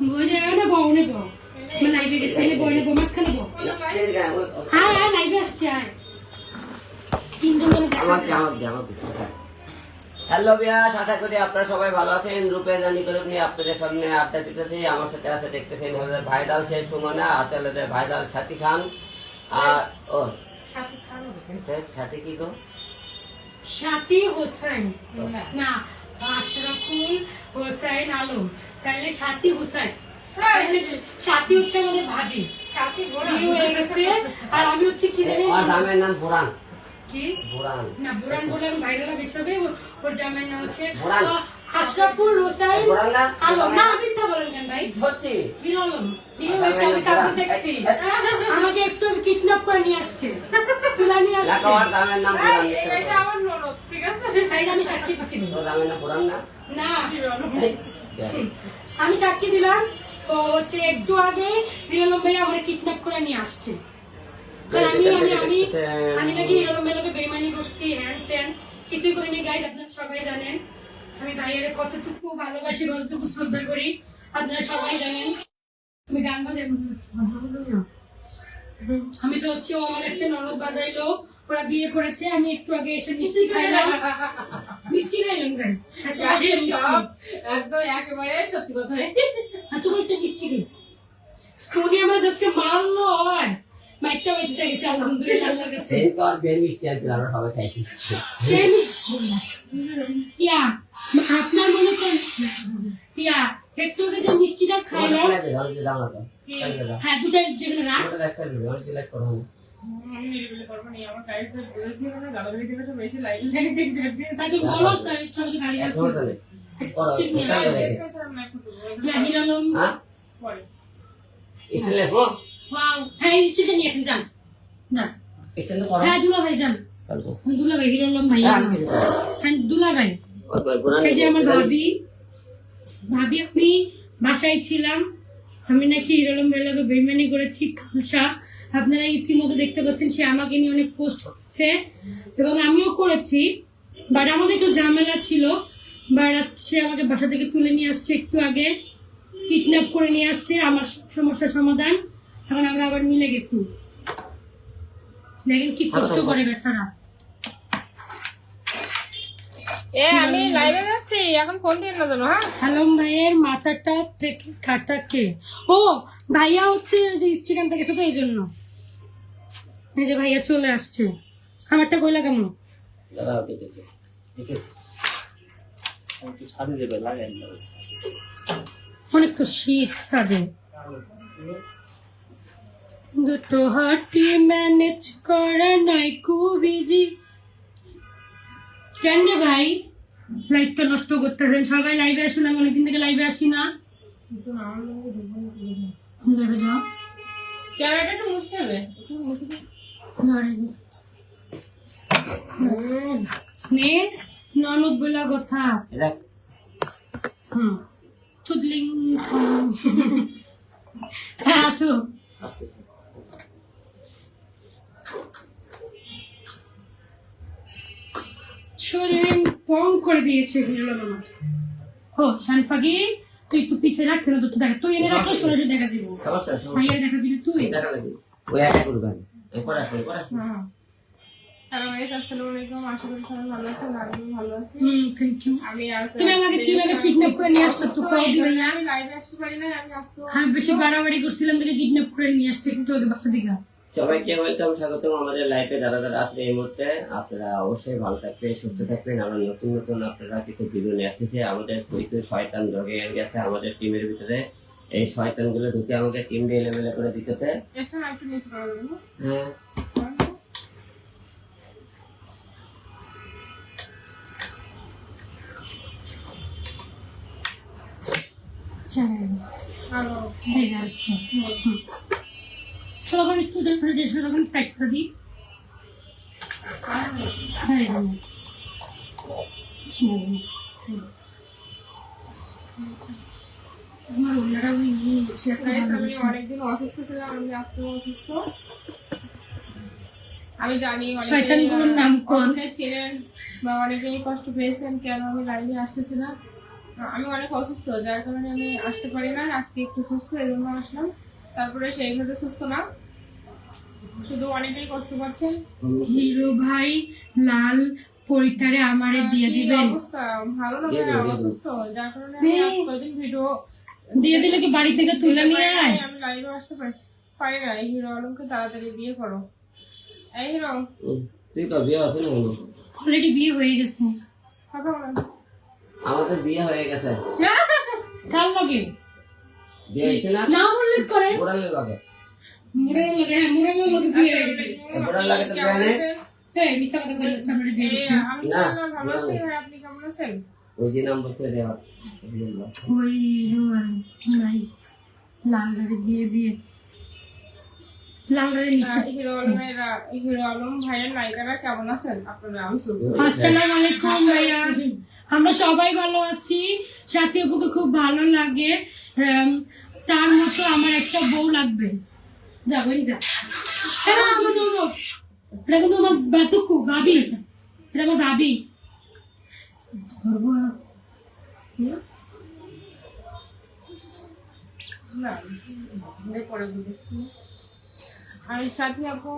বুঝে না বউ নেব মানে লাইভে গেছে নেব নেব মাঝখানে নেব হ্যাঁ লাইভে আসছে আয় তিনজন আমাকে হ্যালো বিয়াস, আশা করি আপনারা সবাই ভালো আছেন। রূপে জানি করে নিয়ে আপনাদের সামনে আড্ডা দিতেছি। আমার সাথে আছে দেখতেছেন হচ্ছে ভাইরাল শেখ সুমনা, আছে হচ্ছে ভাইরাল সাথী খান। আর ও সাথী কি গো? সাথী হোসেন না আশরাফুল হোসেন আলম, তাহলে সাথী হোসেন। সাথী হচ্ছে আমাদের ভাবি, সাথী হয়ে গেছে। আর আমি হচ্ছে কি জানি জামের নাম বুরান। কি বুরান না বুরান বলে আমি ভাইরাল হিসাবে ওর জামাইয়ের নাম হচ্ছে আশরাফুল হোসেন আলম। না মিথ্যা বলেন কেন ভাই? সত্যি হিরো আলম, হিরো হয়েছে। আমি কাউকে দেখছি আমাকে একটু কিডন্যাপ করে নিয়ে আসছে, তুলা নিয়ে আসছে। জামের নাম বুরান। এটা আমার ননদ, ঠিক আছে? তাই আমি সাক্ষী দিছি জামের নাম বুরান না? না আমি সাক্ষী দিলাম। তো হচ্ছে একটু আগে হিরো আলম ভাই আমাকে কিডন্যাপ করে নিয়ে আসছে। আমি নাকি হিরো আলম ভাইকে বেইমানি করছি, হ্যান ত্যান কিছুই করিনি। গাইজ আপনারা সবাই জানেন আমি ভাইয়ের কতটুকু ভালোবাসি, কতটুকু শ্রদ্ধা করি, আপনারা সবাই জানেন। তুমি গান বাজাই আমি তো হচ্ছে ও আমার কাছে ননদ বাজাইলো, ওরা বিয়ে করেছে। আমি একটু আগে এসে মিষ্টি খাইলাম, মিষ্টি খাইলাম গাইজ একদম একেবারে সত্যি কথা। তোমার তো মিষ্টি খাইছি, উনি আমার আজকে মারলো হয় মাইকটা বেঁচে গেছে আলহামদুলিল্লাহ আল্লাহর কাছে। সেই তো আর বের মিষ্টি আর আমরা সবাই খাইছি। ইয়া আপনার মনে করেন ইয়া একটু আগে যে মিষ্টিটা খাইলাম, হ্যাঁ দুটা যেগুলো রাখ তাকে বলো সবাইকে গাড়ি আসছে হিরো আলম। ওয়াও হ্যাঁ স্টেশন নিয়ে আসেন, যান যান। হ্যাঁ দুলা ভাই যান, দুলা ভাই হিরো আলম ভাই, হ্যাঁ দুলা ভাই। এই যে আমার ভাবি, ভাবি আমি বাসায় ছিলাম, আমি নাকি হিরো আলম ভাইকে বেইমানি করেছি খালসা। আপনারা ইতিমধ্যে দেখতে পাচ্ছেন সে আমাকে নিয়ে অনেক পোস্ট করেছে এবং আমিও করেছি। বাট আমাদের একটু ঝামেলা ছিল, বাট সে আমাকে বাসা থেকে তুলে নিয়ে আসছে, একটু আগে কিডন্যাপ করে নিয়ে আসছে। আমার সমস্যার সমাধান এখন আমরা আবার মিলে গেছি। দেখেন কি কষ্ট করে বেচারা। আমি লাইভে যাচ্ছি এখন, ফোন দিয়ে না জানো। হ্যাঁ হ্যালো ভাইয়ের মাথাটা থেকে খাটাকে ও ভাইয়া হচ্ছে যে স্টেশন থেকে গেছে তো এই জন্য। এই যে ভাইয়া চলে আসছে। আমারটা কইলা কেমন? অনেক তো শীত সাদে, দুটো হাটি ম্যানেজ করা নাই খুব ইজি। কেন রে ভাই লাইভটা নষ্ট করতেছেন? সবাই লাইভে আসুন, আমি অনেকদিন থেকে লাইভে আসি না। লাইভে যাও, ক্যামেরাটা একটু মুছতে হবে, একটু মুছে দিই। মেয়ে ননদ বলা কথা চুদলিং। হ্যাঁ আসো। শরীর কম করে দিয়েছে ও শানপাগি। তুই একটু পিছে রাখতে না, তো দেখা তুই এনে রাখলে সরাসরি দেখা দিব। ভাইয়া দেখাবি না তুই? ওই একা করবেন এরপর আসো হ্যাঁ হ্যালো গাইস, আসসালামু আলাইকুম। আশা করি সবাই ভালো আছেন, আমিও ভালো আছি। Thank you. আমি তুমি আমাকে কিভাবে কিডন্যাপ করে নিয়ে আসছো তো কও দি ভাইয়া। আমি লাইভে আসতে পারি না, আমি আজকে আমি বেশি বাড়াবাড়ি করছিলাম তোকে কিডন্যাপ করে নিয়ে আসছে একটু আগে বাসা থেকে। সবাইকে ওয়েলকাম, স্বাগতম আমাদের লাইভে। যারা যারা আসলে এই মুহূর্তে আপনারা অবশ্যই ভালো থাকবেন, সুস্থ থাকবেন। আমরা নতুন নতুন আপনারা কিছু ভিডিও নিয়ে আসতেছি। আমাদের কিছু শয়তান ঢুকে গেছে আমাদের টিমের ভিতরে। এই শয়তান গুলো ঢুকে আমাকে টিম দিয়ে এলোমেলো করে দিতেছে। এসটা না একটু নিচে করে দেবো। হ্যাঁ হ্যালো সরকার একটু সরকার টাইট করে দিই। হ্যাঁ আমার ওনারা নিয়েছি একটা আমি অনেকদিন অসুস্থ ছিলাম, আমি আজকেও অসুস্থ। আমি জানি শয়তানগুলোর নাম কোন ছিলেন বা অনেকেই কষ্ট পেয়েছেন কেন আমি লাইভে আসতেছি না। আমি অনেক অসুস্থ, যার কারণে আমি আসতে পারি না। আজকে একটু সুস্থ, এই জন্য আসলাম। তারপরে সেইভাবে সুস্থ না, শুধু অনেকেই কষ্ট পাচ্ছেন। হিরো ভাই লাল পরিটারে আমারে দিয়ে কি দিবেন। অবস্থা, ভালো লাগে না, অসুস্থ, যার কারণে আমি আজ কয়েকদিন ভিডিও দিয়ে দিলে কি বাড়ি থেকে তুলে নিয়ে আয়? আমি লাইভে আসতে পারি না। এই হিরো আলমকে তাড়াতাড়ি বিয়ে করো। এই হিরো, তুই তো বিয়ে আছে না? অলরেডি বিয়ে হয়ে গেছে। কথা বলেন। আমাদের বিয়ে হয়ে গেছে। কার লাগে বিয়ে হয়েছে না? নাম উল্লেখ করেন। বুড়ালের লগে। মুরালের লাগে, হ্যাঁ মুরালের লাগে বিয়ে হয়ে গেছে। বুড়ার লাগে তো বিয়ে নেই। হ্যাঁ মিশা কথা বললে তো আমরা বিয়ে গেছি। আমি তো ভালো আছি ভাই, আপনি কেমন আছেন? ওই যে নাম বলছে রে। ওই হিরো আর নাই লাল গাড়ি দিয়ে দিয়ে লাল গাড়ি হিরো আলম ভাইয়ের নায়িকারা কেমন আছেন আপনারা? আমি আসসালামু আলাইকুম ভাইয়া, আমরা সবাই ভালো আছি। সাথী আপুকে খুব ভালো লাগে, তার মতো আমার একটা বউ লাগবে। যাবেন যা। এটা আমার ননদ, এটা কিন্তু আমার বাতুকু ভাবি, এটা আমার ভাবি। ধরবো পরে আমি সাথী আপু,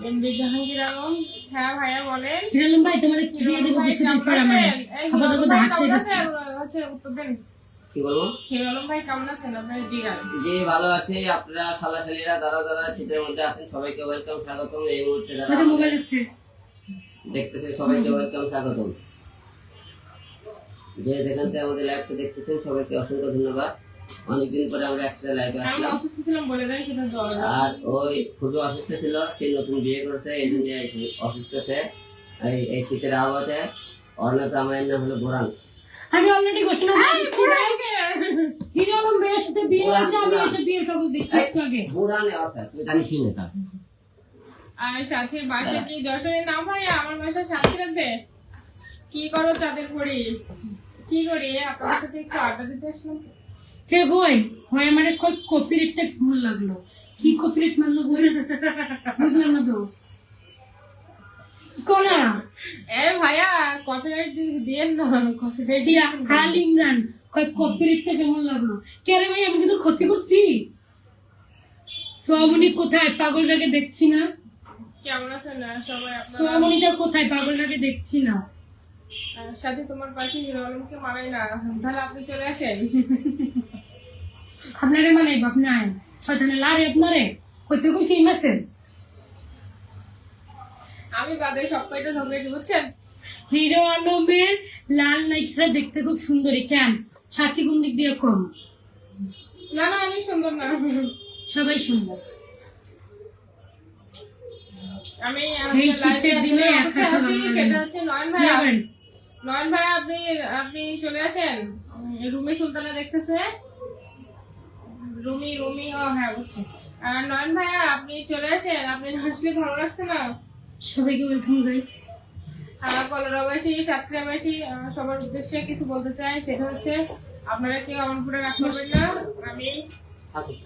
এমডি জাহাঙ্গীর আলম। হ্যাঁ ভাইয়া বলেন। হিরালম ভাই তোমার একটু দিয়ে দেবো কিছুদিন পর আমার আপাতত হাঁটছে হচ্ছে উত্তর দেন। কি বলবো? হিরো আলম ভাই কেমন আছেন? আপনার জিগান জি ভালো আছে। আপনারা সালাসালিরা যারা যারা শীতের মধ্যে আছেন সবাইকে ওয়েলকাম, স্বাগতম। এই মুহূর্তে যারা আমাদের মোবাইল আছে দেখতেছেন সবাইকে ওয়েলকাম, স্বাগতম। যে যেখান থেকে আমাদের লাইভটা দেখতেছেন সবাইকে অসংখ্য ধন্যবাদ। অনেকদিন পরে আমরা একসাথে লাইভে আমি আসলাম। অসুস্থ ছিলাম বলে দেয় সেটা জ্বর। আর ওই খুবই অসুস্থ ছিল, সে নতুন বিয়ে করেছে, এই জন্য অসুস্থ সে। এই শীতের আবহাওয়াতে অর্ণাতে আমার নাম হলো বোরান। আমি অলরেডি ঘোষণা করে দিচ্ছি হিরো আলম ভাইয়ের সাথে বিয়ে হয়েছে। আমি এসে বিয়ের কাগজ দেখছি একটু আগে। বোরানে অর্থাৎ তুমি জানিস না? আর সাথীর বাসা কি যশোরে? না ভাই, আমার বাসা সাথীরাতে। কি করো চাঁদের পরি? কি করি? আপনার সাথে একটু আড্ডা দিতে আসলাম। হে বই হয় আমার কপিরাইটটা ভুল লাগলো। কি কপিরাইট মানলো বই? বুঝলাম না তো কোনা। এ ভাইয়া, কপিরাইট দিয়েন না। কপিরাইট দিয়া আল ইমরান কপিরাইটটা কেমন লাগলো? কে রে ভাই, আমি কিন্তু ক্ষতি করছি? সোয়ামনি কোথায়? পাগলটাকে দেখছি না। কেমন আছেন সবাই আপনারা? সোয়ামনিটা কোথায়? পাগলটাকে দেখছি না। সাথে তোমার পাশে হিরো আলমকে মানাই না, তাহলে আপনি চলে আসেন। আপনারে মানে বাপ নাই শয়তানে লারে আপনারে কইতে কইছি মেসেজ। আমি বাদে সব কয়টা ঝগড়াটি বুঝছেন। হিরো আলমের লাল নায়িকারা দেখতে খুব সুন্দরী। কেন সাথী কোন দিক দিয়ে কম? না না, আমি সুন্দর না, সবাই সুন্দর। আমি এই শীতের দিনে একা সেটা হচ্ছে নয়ন ভাই। নয়ন ভাই আপনি চলে আসেন। রুমি সুলতানা দেখতেছে। রুমি ও হ্যাঁ বুঝছি। নয়ন ভাইয়া আপনি চলে আসেন, আপনি আসলে ভালো লাগছে না। সবাইকে ওয়েলকাম গাইস। কলরাবাসী, সাতক্ষীরাবাসী সবার উদ্দেশ্যে কিছু বলতে চাই। সেটা হচ্ছে আপনারা কেউ আমার উপরে রাগ করবেন না।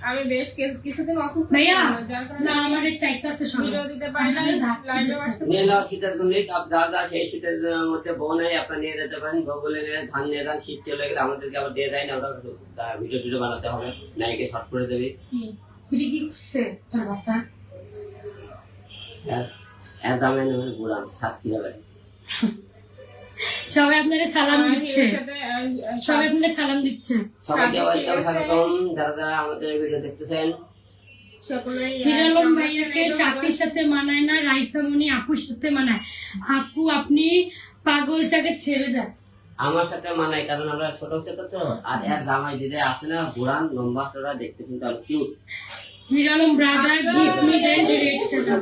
আমি বেশ কিছুদিন অসুস্থ ভাইয়া ছিলাম, যার কারণে না আমারে চাইতাছে ভিডিও দিতে পারি না, লাইভে আসতে নিয়ে নাও শীতের দিনে দাদা, সেই শীতের মধ্যে বউ নেই, আপনার নিয়ে যেতে পারেন। বগুলে নিয়ে ধান নিয়ে যান, শীত চলে গেলে আমাদেরকে আবার দিয়ে যায় না, ওরা ভিডিও বানাতে হবে, নাইকে শর্ট করে দেবে। কি করছে তোর কথা? এর দামে নেবেন বুড়ান 7 কিলো। সবাই আপনারে সালাম দিচ্ছে, সবাই আপনারে সালাম দিচ্ছে। সবাইকে ওয়েলকাম, স্বাগতম যারা যারা আমাদের ভিডিও দেখতেছেন। হিরো আলম ভাইয়াকে সাথীর সাথে মানায় না, রাইসামণি আপুর সাথে মানায়। আপু আপনি পাগলটাকে ছেড়ে দেন। আমার সাথে মানায় কারণ আমরা ছোট ছোট তো। আর এর জামাই দিদি আছে না বুড়ান লম্বা চড়া, দেখতেছেন তো cute. Hero Alam brother give me that red colour.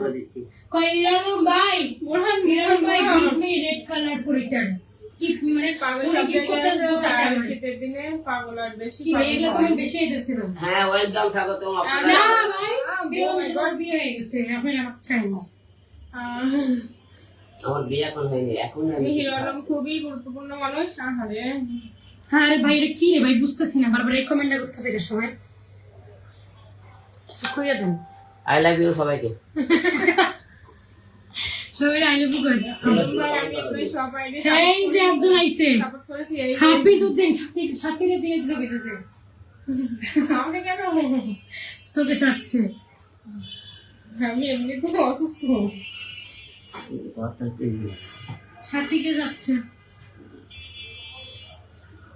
কই হিরো আলম ভাই, ওরান হিরো আলম ভাই গিভ মি রেড কালার পরিটার। গিভ মি মানে পাগল উনি কি করতে বলতাছে? শীতের দিনে পাগল আর বেশি কি এগুলো তুমি বেশি হইতেছে না? হ্যাঁ ওয়েলকাম, স্বাগতম না আপনারা। ভাই হিরো আলম সাথে বিয়ে হয়ে গেছে, আপনি আমাকে চাই না। আমার বিয়ে এখন হয়নি, এখন হিরো আলম খুবই গুরুত্বপূর্ণ মানুষ। আরে ভাই রে কি রে ভাই, বুঝতেছি না, বারবার রেকমেন্ড করতেছে রে সবাই। কিছু কইয়া দেন। আই লাভ ইউ সবাইকে। সবাই আই লাভ ইউ করে দিচ্ছে। ভাই আমি আপনার সব আইডি এই যে একজন আইছে সাপোর্ট করেছি এই হাফিজ উদ্দিন সাথে দিয়ে দিতেছে আমাকে কেন তোকে চাচ্ছে আমি এমনিতে অসুস্থ সাথীকে যাচ্ছে।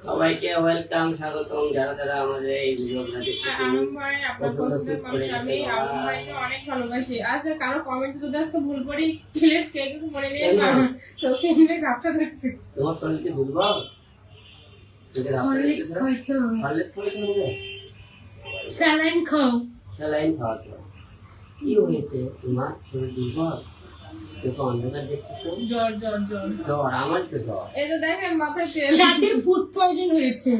সবাইকে ওয়েলকাম, স্বাগতম যারা যারা আমাদের এই ভিডিওটা দেখতেছেন। আলম ভাই আপনার পছন্দের মানুষ, আমি আলম ভাইকে অনেক ভালোবাসি। আচ্ছা কারো কমেন্ট যদি আজকে ভুল করি প্লিজ কে কিছু মনে নেই না, চোখে এমনি ঝাপসা দেখছি। তোমার শরীর কি দুর্বল? হরলিক্স খাইতে হবে, হরলিক্স খাইতে হবে, স্যালাইন খাও। স্যালাইন খাওয়াতে হবে। কি হয়েছে তোমার? শরীর দুর্বল, দেখো অন্ধকার দেখতেছো, জ্বর জ্বর জ্বর জ্বর। আমার তো জ্বর। এই যে দেখেন মাথায় তেল। সাথীর ফুড পয়জন হয়েছে,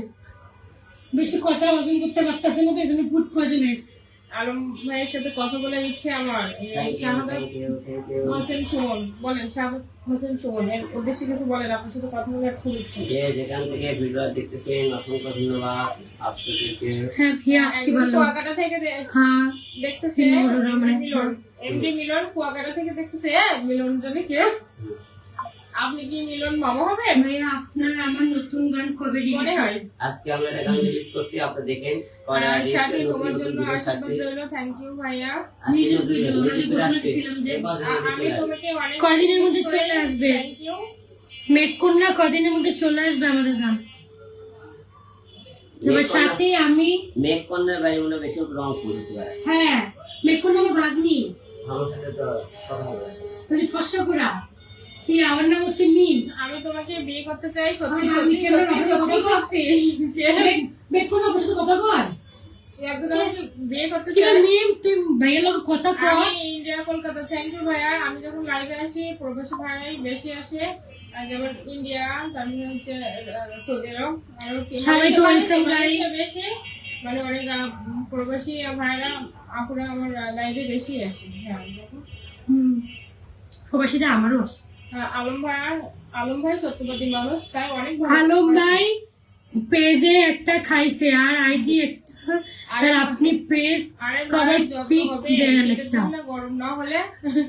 বেশি কথা হজম করতে পারতেছে না, তো এই জন্য ফুড পয়জন হয়েছে। আলম ভাইয়ের সাথে কথা বলার ইচ্ছে আমার। Thank you, Shahadat thank you, thank you. Hossain Suman বলেন, শাহাদাত হোসেন সুমন এর উদ্দেশ্যে কিছু বলেন, আপনার সাথে কথা বলার খুব ইচ্ছে। যে যেখান থেকে ভিডিও দেখতেছেন অসংখ্য ধন্যবাদ আপনাদেরকে। হ্যাঁ ভিয়া আসছি একদম ভালো। কুয়াকাটা থেকে হ্যাঁ দেখতেছে সিনেমার মানে মিলন, এমডি মিলন কুয়াকাটা থেকে দেখতেছে। মিলন জানি কে? আপনি কি মিলন মামা হবেন? ভাইয়া আপনার আমার নতুন গান কবে মনে রিলিজ হয়। হয়? আজকে আমরা একটা গান রিলিজ করছি, আপনারা দেখেন। আর সাথে তোমার জন্য আশীর্বাদ রইল। থ্যাংক ইউ ভাইয়া। নিশ্চয় ভিডিও আমরা যে ঘোষণা দিয়েছিলাম যে আমি তোমাকে অনেক কয়দিনের মধ্যে চলে আসবে। Thank you. মেঘকন্যা কদিনের মধ্যে চলে আসবে আমাদের গান। এবার সাথে আমি মেঘ কন্যার বাড়ি মনে বেশি রংপুর হতে পারে। হ্যাঁ মেঘকন্যা আমার ভাগ্নি, আমার সাথে তো কথা হবে। ওই ফর্সাপুরা কি আমার নাম হচ্ছে মিম। আমি তোমাকে বিয়ে করতে চাই, সত্যি আমি সত্যি কেন সত্যি রাখবো? সত্যি সত্যি। মেঘকন্যা আমার সাথে কথা কয় একদম আমাকে বিয়ে করতে কি চাই। মিম, তুই ভাইয়ের লোক কথা কস। আমি ইন্ডিয়া কলকাতা। থ্যাংক ইউ ভাইয়া। আমি যখন লাইভে আসি প্রবাসী ভাই বেশি আসে, আর যেমন ইন্ডিয়া, তারপরে হচ্ছে সৌদি আরব, আর সবাই তো welcome guys। বেশি মানে অনেক প্রবাসী ভাইরা আপুরা আমার লাইভে বেশি আসে। হ্যাঁ দেখো। প্রবাসীরা আমারও আছে। আলম ভাই সত্যবাদী মানুষ, তাই অনেক আলম ভাই পেজে একটা খাইছে আর আইডি একটা, আর আপনি পেজ কভার পিক দেন একটা। গরম না হলে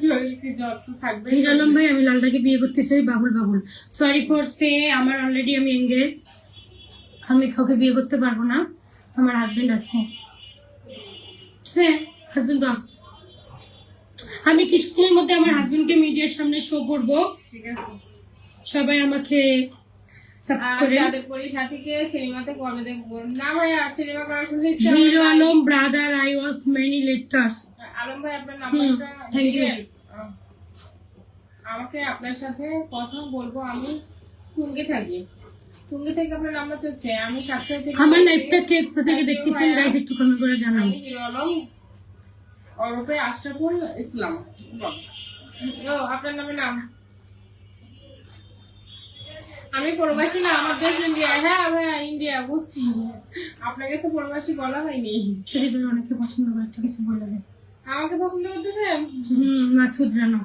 শরীর কি জ্বর তো থাকবে। আলম ভাই আমি লালটাকে বিয়ে করতে চাই, বাবুল বাবুল। সরি ফর সে আমার অলরেডি আমি এঙ্গেজ, আমি কাউকে বিয়ে করতে পারবো না। আমার হাজবেন্ড আছে, হ্যাঁ হাজবেন্ড তো আছে। আমি কিছুদিনের মধ্যে আমার হাজবেন্ডকে মিডিয়ার সামনে শো করবো, ঠিক আছে। সবাই আমাকে সাপোর্ট আর করে। যাদের পরিসাথীকে সিনেমাতে কবে দেখবো? না ভাইয়া সিনেমা করার কোনো ইচ্ছা হিরো নাই। Alam brother I was many letters. Alam ভাই আপনার নাম্বারটা thank you. দিবেন? আমাকে আপনার সাথে কথা বলবো। আমি টুঙ্গি থাকি, টুঙ্গি থেকে আপনার নাম্বার চাচ্ছে। আমি সাতক্ষীরা থেকে আমার লাইভটা কে কোথা থেকে দেখতেছেন গাইস একটু কমেন্ট করে জানান। আমি হিরো আলম ওরফে আশরাফুল ইসলাম। ও আপনার নামে নাম। আমি প্রবাসী না, আমার দেশ ইন্ডিয়া। হ্যাঁ ভাইয়া ইন্ডিয়া, বুঝছি। আপনাকে তো প্রবাসী বলা হয়নি। ছেলেদের অনেকে পছন্দ করে, একটা কিছু বলে যায়। আমাকে পছন্দ করতেছেন? মাসুদ রানা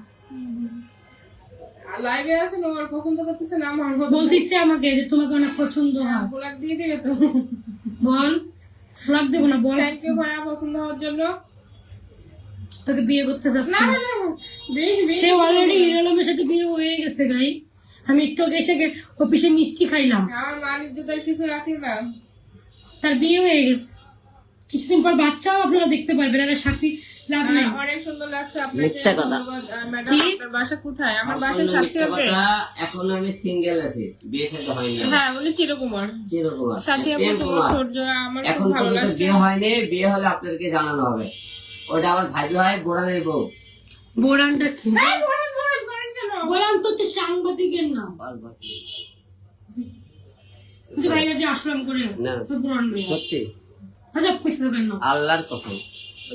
লাইভে আছেন, ওর পছন্দ করতেছেন আমার কথা। বলতেছে আমাকে যে তোমাকে অনেক পছন্দ হয়। ব্লগ দিয়ে দিবে তো? বল লাভ দেবো না, বল। থ্যাংক ইউ ভাইয়া পছন্দ হওয়ার জন্য। তোকে বিয়ে করতে না চাচ্ছি। না না, বিয়ে সে অলরেডি হিরো আলমের সাথে বিয়ে হয়ে গেছে গাইস। আমি একটু আগে এসে অফিসে মিষ্টি খাইলাম, আমার মান ইজ্জতের কিছু রাখি না। তার বিয়ে হয়ে গেছে। কিছুদিন পর বাচ্চাও আপনারা দেখতে পারবেন। আর সাথী লাভ নাই। অনেক সুন্দর লাগছে আপনাকে। মিথ্যা কথা। ম্যাডাম আপনার বাসা কোথায়? আমার বাসা আপনার সাতক্ষীরাতে। মিথ্যা কথা, এখন আমি সিঙ্গেল আছি, বিয়ে শাদী হয়নি আমার। হ্যাঁ উনি চিরকুমার। চিরকুমার, সাথিয়া প্রেম প্রথম কুমার। সূর্য আমার এখন খুব ভালো পর্যন্ত লাগছে। বিয়ে হয়নি, বিয়ে হলে আপনাদেরকে জানানো হবে। ওটা আমার ভাবি হয়, বোরানের বউ। বোরানটা কি? এই, ঘোরেন, ঘোরেন, ঘোরেন কেন? বোরান তো হচ্ছে সাংবাদিকের নাম। যে ভাইরা যে আসলাম করে না। তো বোরান ভাই। সত্যি আচ্ছা পয়সা কেন? আল্লাহর কসম,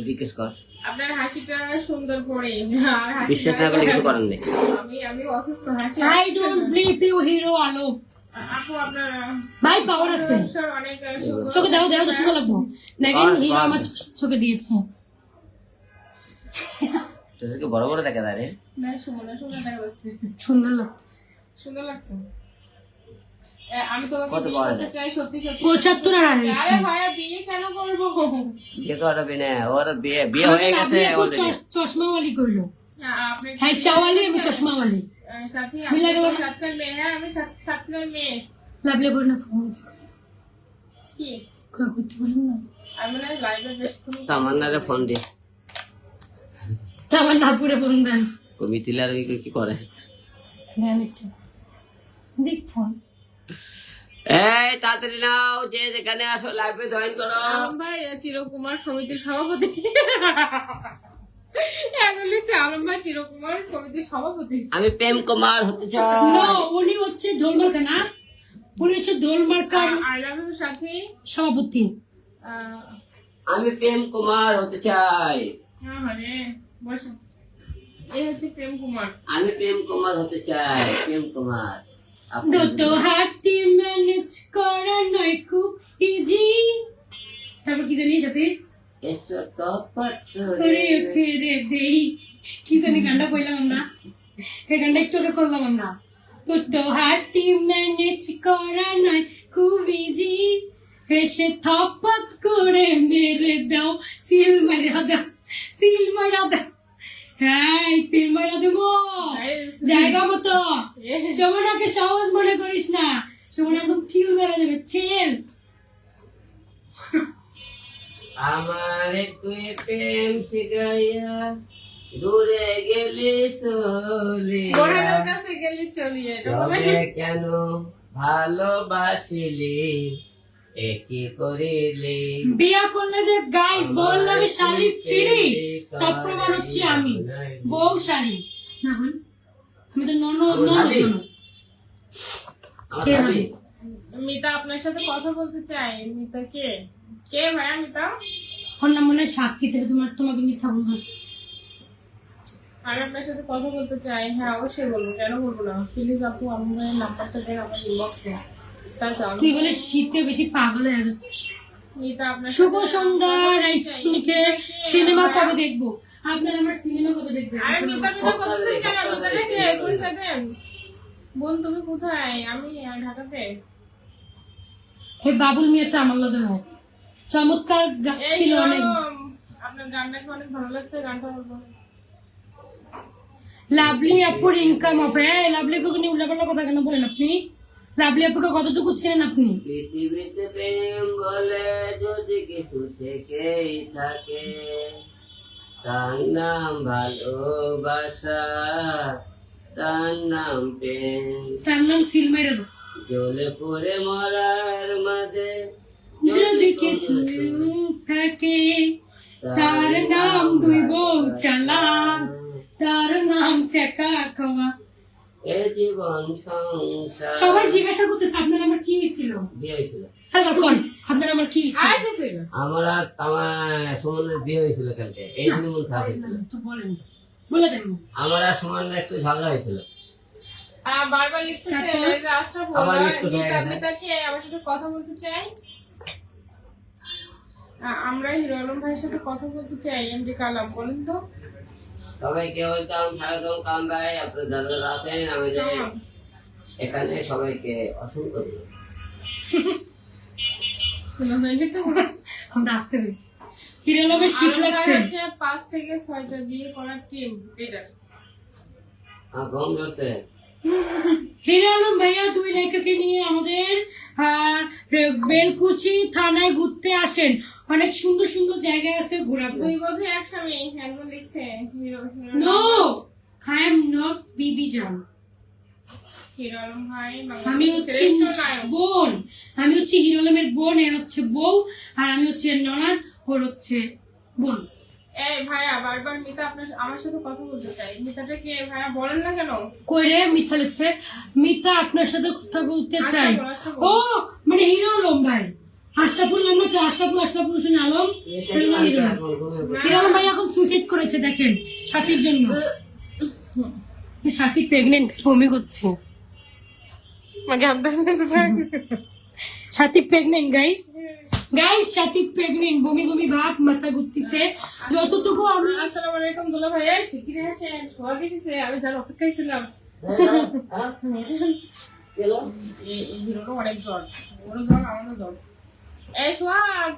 জিজ্ঞেস কর। আপনার হাসিটা সুন্দর করে, আর হাসিটা- বিশ্বাস না করলে কিছু করার নেই। আমি অসুস্থ। হাসি I don't believe you hero Alam. আপু আপনার ভাই পাওয়ার আছে। স্যার অনেক সুন্দর। চোখে দেখো দেখো তো সুন্দর লাগবো। দেখেন হিরো আমার চোখে দিয়েছে। তোদেরকে বড় বড় দেখা যায় রে। না সুন্দর সুন্দর দেখা যাচ্ছে। সুন্দর লাগতেছে। সুন্দর লাগছে। আমি তোমাকে কত বিয়ে বড় করতে দেখ? চাই, সত্যি সত্যি। 75 আর 28 আরে ভাইয়া বিয়ে কেন করবো? বিয়ে করবে না, ওর বিয়ে হয়ে গেছে already। চশমাওয়ালি করলো। আপনি হ্যাঁ চাওয়ালি আমি চশমাওয়ালি সাথী মিলে গেল না? সাতটার মেয়ে, হ্যাঁ আমি সাতটার মেয়ে। লাভলে বল না ফোন কি করতে বলুন না আমি না লাইভে বেশ তামান্নারে ফোন দিয়ে তা আমার না পুরে ফোন দেন ও মিথিলার কি করে দেন একটু দেখ ফোন এই তাড়াতাড়ি নাও, যে যেখানে আসো লাইভে জয়েন করো। আলম ভাই চিরকুমার সমিতির সভাপতি। এখন লিখছে আলম ভাই চিরকুমার সমিতির সভাপতি। আমি প্রেম কুমার হতে চাই। না উনি হচ্ছে ঢোলমার্কা না, উনি হচ্ছে ঢোলমার্কার আই লাভ ইউ সাথী। সভাপতি। আমি প্রেম কুমার হতে চাই। আরে বসো, এই হচ্ছে প্রেম কুমার। আমি প্রেম কুমার হতে চাই, প্রেম কুমার। আপনি দুটো হাতি ম্যানেজ করা নয় খুব ইজি। তারপর কি জানি সাথে এসো তপত করে ফিরে দেই, কি জানি গানটা কইলাম আমরা, এই গানটা একটু আগে করলাম আমরা। দুটো হাতি ম্যানেজ করা নয় খুব ইজি, এসে থপত করে মেরে দাও, সিল মাইরা দাও, সিল মাইরা দাও। হ্যাঁ সিল মাইরা দেবো জায়গা মতো। সুমনাকে সহজ মনে করিস না, সুমনা একদম চিল মেরা দেবে, চিল। আমার তুই প্রেম শিখাইয়া দূরে গেলি চলিয়া, কাছে গেলি চলিয়ে তবে কেন ভালোবাসিলি একই করিলি। বিয়া করলে যে গাইস বল লাগে শালি ফিরি, তার প্রমাণ হচ্ছে আমি বউ শালি না বোন, আমি তো নন কে ভাবি? মিতা আপনার সাথে কথা বলতে চাই। মিতা কে? কে ভাইয়া মিতা? ওর নাম মনে হয় সাক্ষী, থেকে তোমাকে মিথ্যা বলতেছে। আমি আপনার সাথে কথা বলতে চাই। হ্যাঁ অবশ্যই বলবো, কেন বলবো না। প্লিজ আপু আমার নাম্বারটা দেন আমার ইনবক্সে। তুই বলে শীতে বেশি পাগল হয়ে গেছিস। মিতা আপনার শুভ সন্ধ্যা রাইসকে সিনেমা কবে দেখবো? আপনার আমার সিনেমা কবে দেখবে? আরে মিতা মিতা করতেছেন কেন? মিতাটা কে? পরিচয় দেন। বোন তুমি কোথায়? আমি ঢাকাতে। হে বাবুল মিয়া তো আমার লগে হয়, চমৎকার ছিল অনেক। আপনার গানটাকে অনেক ভালো লাগছে, গানটা বলবো। লাভলি আপুর ইনকাম হবে। লাভলি আপুকে নিয়ে উল্লাপাল্লা কথা কেন বলেন আপনি? লাভলি আপুকে কতটুকু ছিলেন আপনি? পৃথিবীতে প্রেম বলে যদি কিছু থেকেই থাকে, তার নাম ভালোবাসা, তার নাম প্রেম। তার নাম সিলমাইরা দো। জ্বলে পড়ে মরার মাঝে যদি কিছু থাকে, তার নাম দুই বউ চালান, তার নাম সেকা খাওয়া। এ জীবন সংসার। সবাই জিজ্ঞাসা করতেছে আপনার আমার কি ছিল? বিয়ে হয়েছিল। হ্যালো কোন আপনার আমার কি ছিল? আমার আর আমার সুমনের বিয়ে হয়েছিল কালকে, এই জন্য মন খারাপ হয়েছিল। তো বলেন, বলে দেন। আমার আর সুমনের একটু ঝগড়া হয়েছিল। বারবার লিখতেছে এই যে আশরাফ আমার বলা, একটু গায়ে আপনি তাকে আমার সাথে কথা বলতে চাই। আমরা হিরো আলম ভাইয়ের সাথে কথা বলতে চাই। এমডি কালাম বলেন তো। সবাইকে ওয়েলকাম, স্বাগতম কালাম ভাই, আপনার যারা যারা আছেন আমাদের এখানে সবাইকে অসংখ্য শোনা হয়নি তো? আমরা আসতে হয়েছি। হিরো আলমের শীত লাগছে। 5 থেকে 6টা বিয়ে করার টিম লিডার। গম ধরতে হিরো আলম ভাইয়া 2 লেখাকে নিয়ে আমাদের বেলকুচি থানায় ঘুরতে আসেন। অনেক সুন্দর সুন্দর জায়গা আছে ঘোরাবো। 2 বছর একসাথে একজন লিখছে hero no I am not বিবি জান, হিরো আলম ভাই আমি হচ্ছে বোন, আমি হচ্ছে হিরো আলমের বোন, এর হচ্ছে বউ, আর আমি হচ্ছে ননদ, ওর হচ্ছে বোন। এই ভাইয়া বারবার মিতা আপনার আমার সাথে কথা বলতে চাই। মিতাটা কে ভাইয়া বলেন না কেন? কই রে মিথ্যা লিখছে? মিথ্যা আপনার সাথে কথা বলতে চাই। ও মানে হিরো আলম ভাই, আশরাফুল আলম তো আশরাফুল হোসেন আলম। হিরো আলম ভাই এখন সুইসাইড করেছে দেখেন সাথীর জন্য। সাথী প্রেগনেন্ট, বমি করছে। সাথী প্রেগনেন্ট গাইস, সাথী প্রেগনেন্ট, বমি বমি ভাব, মাথা ঘুরতেছে। যতটুকু আমি আসসালামু আলাইকুম দুলা ভাই, শিগগিরই আসেন, সোহাগ এসেছে, আমি যার অপেক্ষায় ছিলাম। এই হিরোটা অনেক জ্বর, ওরও জ্বর আমারও জ্বর। এই সোহাগ,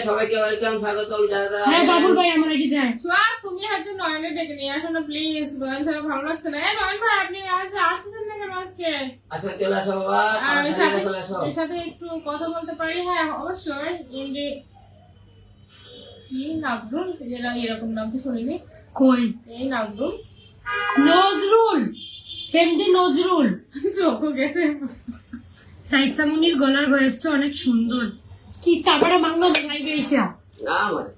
সবাইকে ওয়েলকাম, স্বাগতম। যারা যারা হ্যাঁ বাবুল ভাই আমার আইডি দেয়। সোয়া, তুমি হচ্ছে নয়নের ডেকে নিয়ে আসো না প্লিজ। নয়ন ছাড়া ভালো লাগছে না। নয়ন ভাই আপনি আসতেছেন না কেন আজকে? আসলে চলে আসো বাবা, আর সরাসরি চলে আসো। এর সাথে একটু কথা বলতে পারি? হ্যাঁ অবশ্যই। ইন্দ্রি কি নাজরুল, এরকম নাম তো শুনিনি। কই এই নাজরুল, নজরুল, এমডি নজরুল। চোখ গেছে। রাইসা মুনির গলার ভয়েসটা অনেক সুন্দর। কি চাপাটা বাংলা ভাই গাইছা? না মানে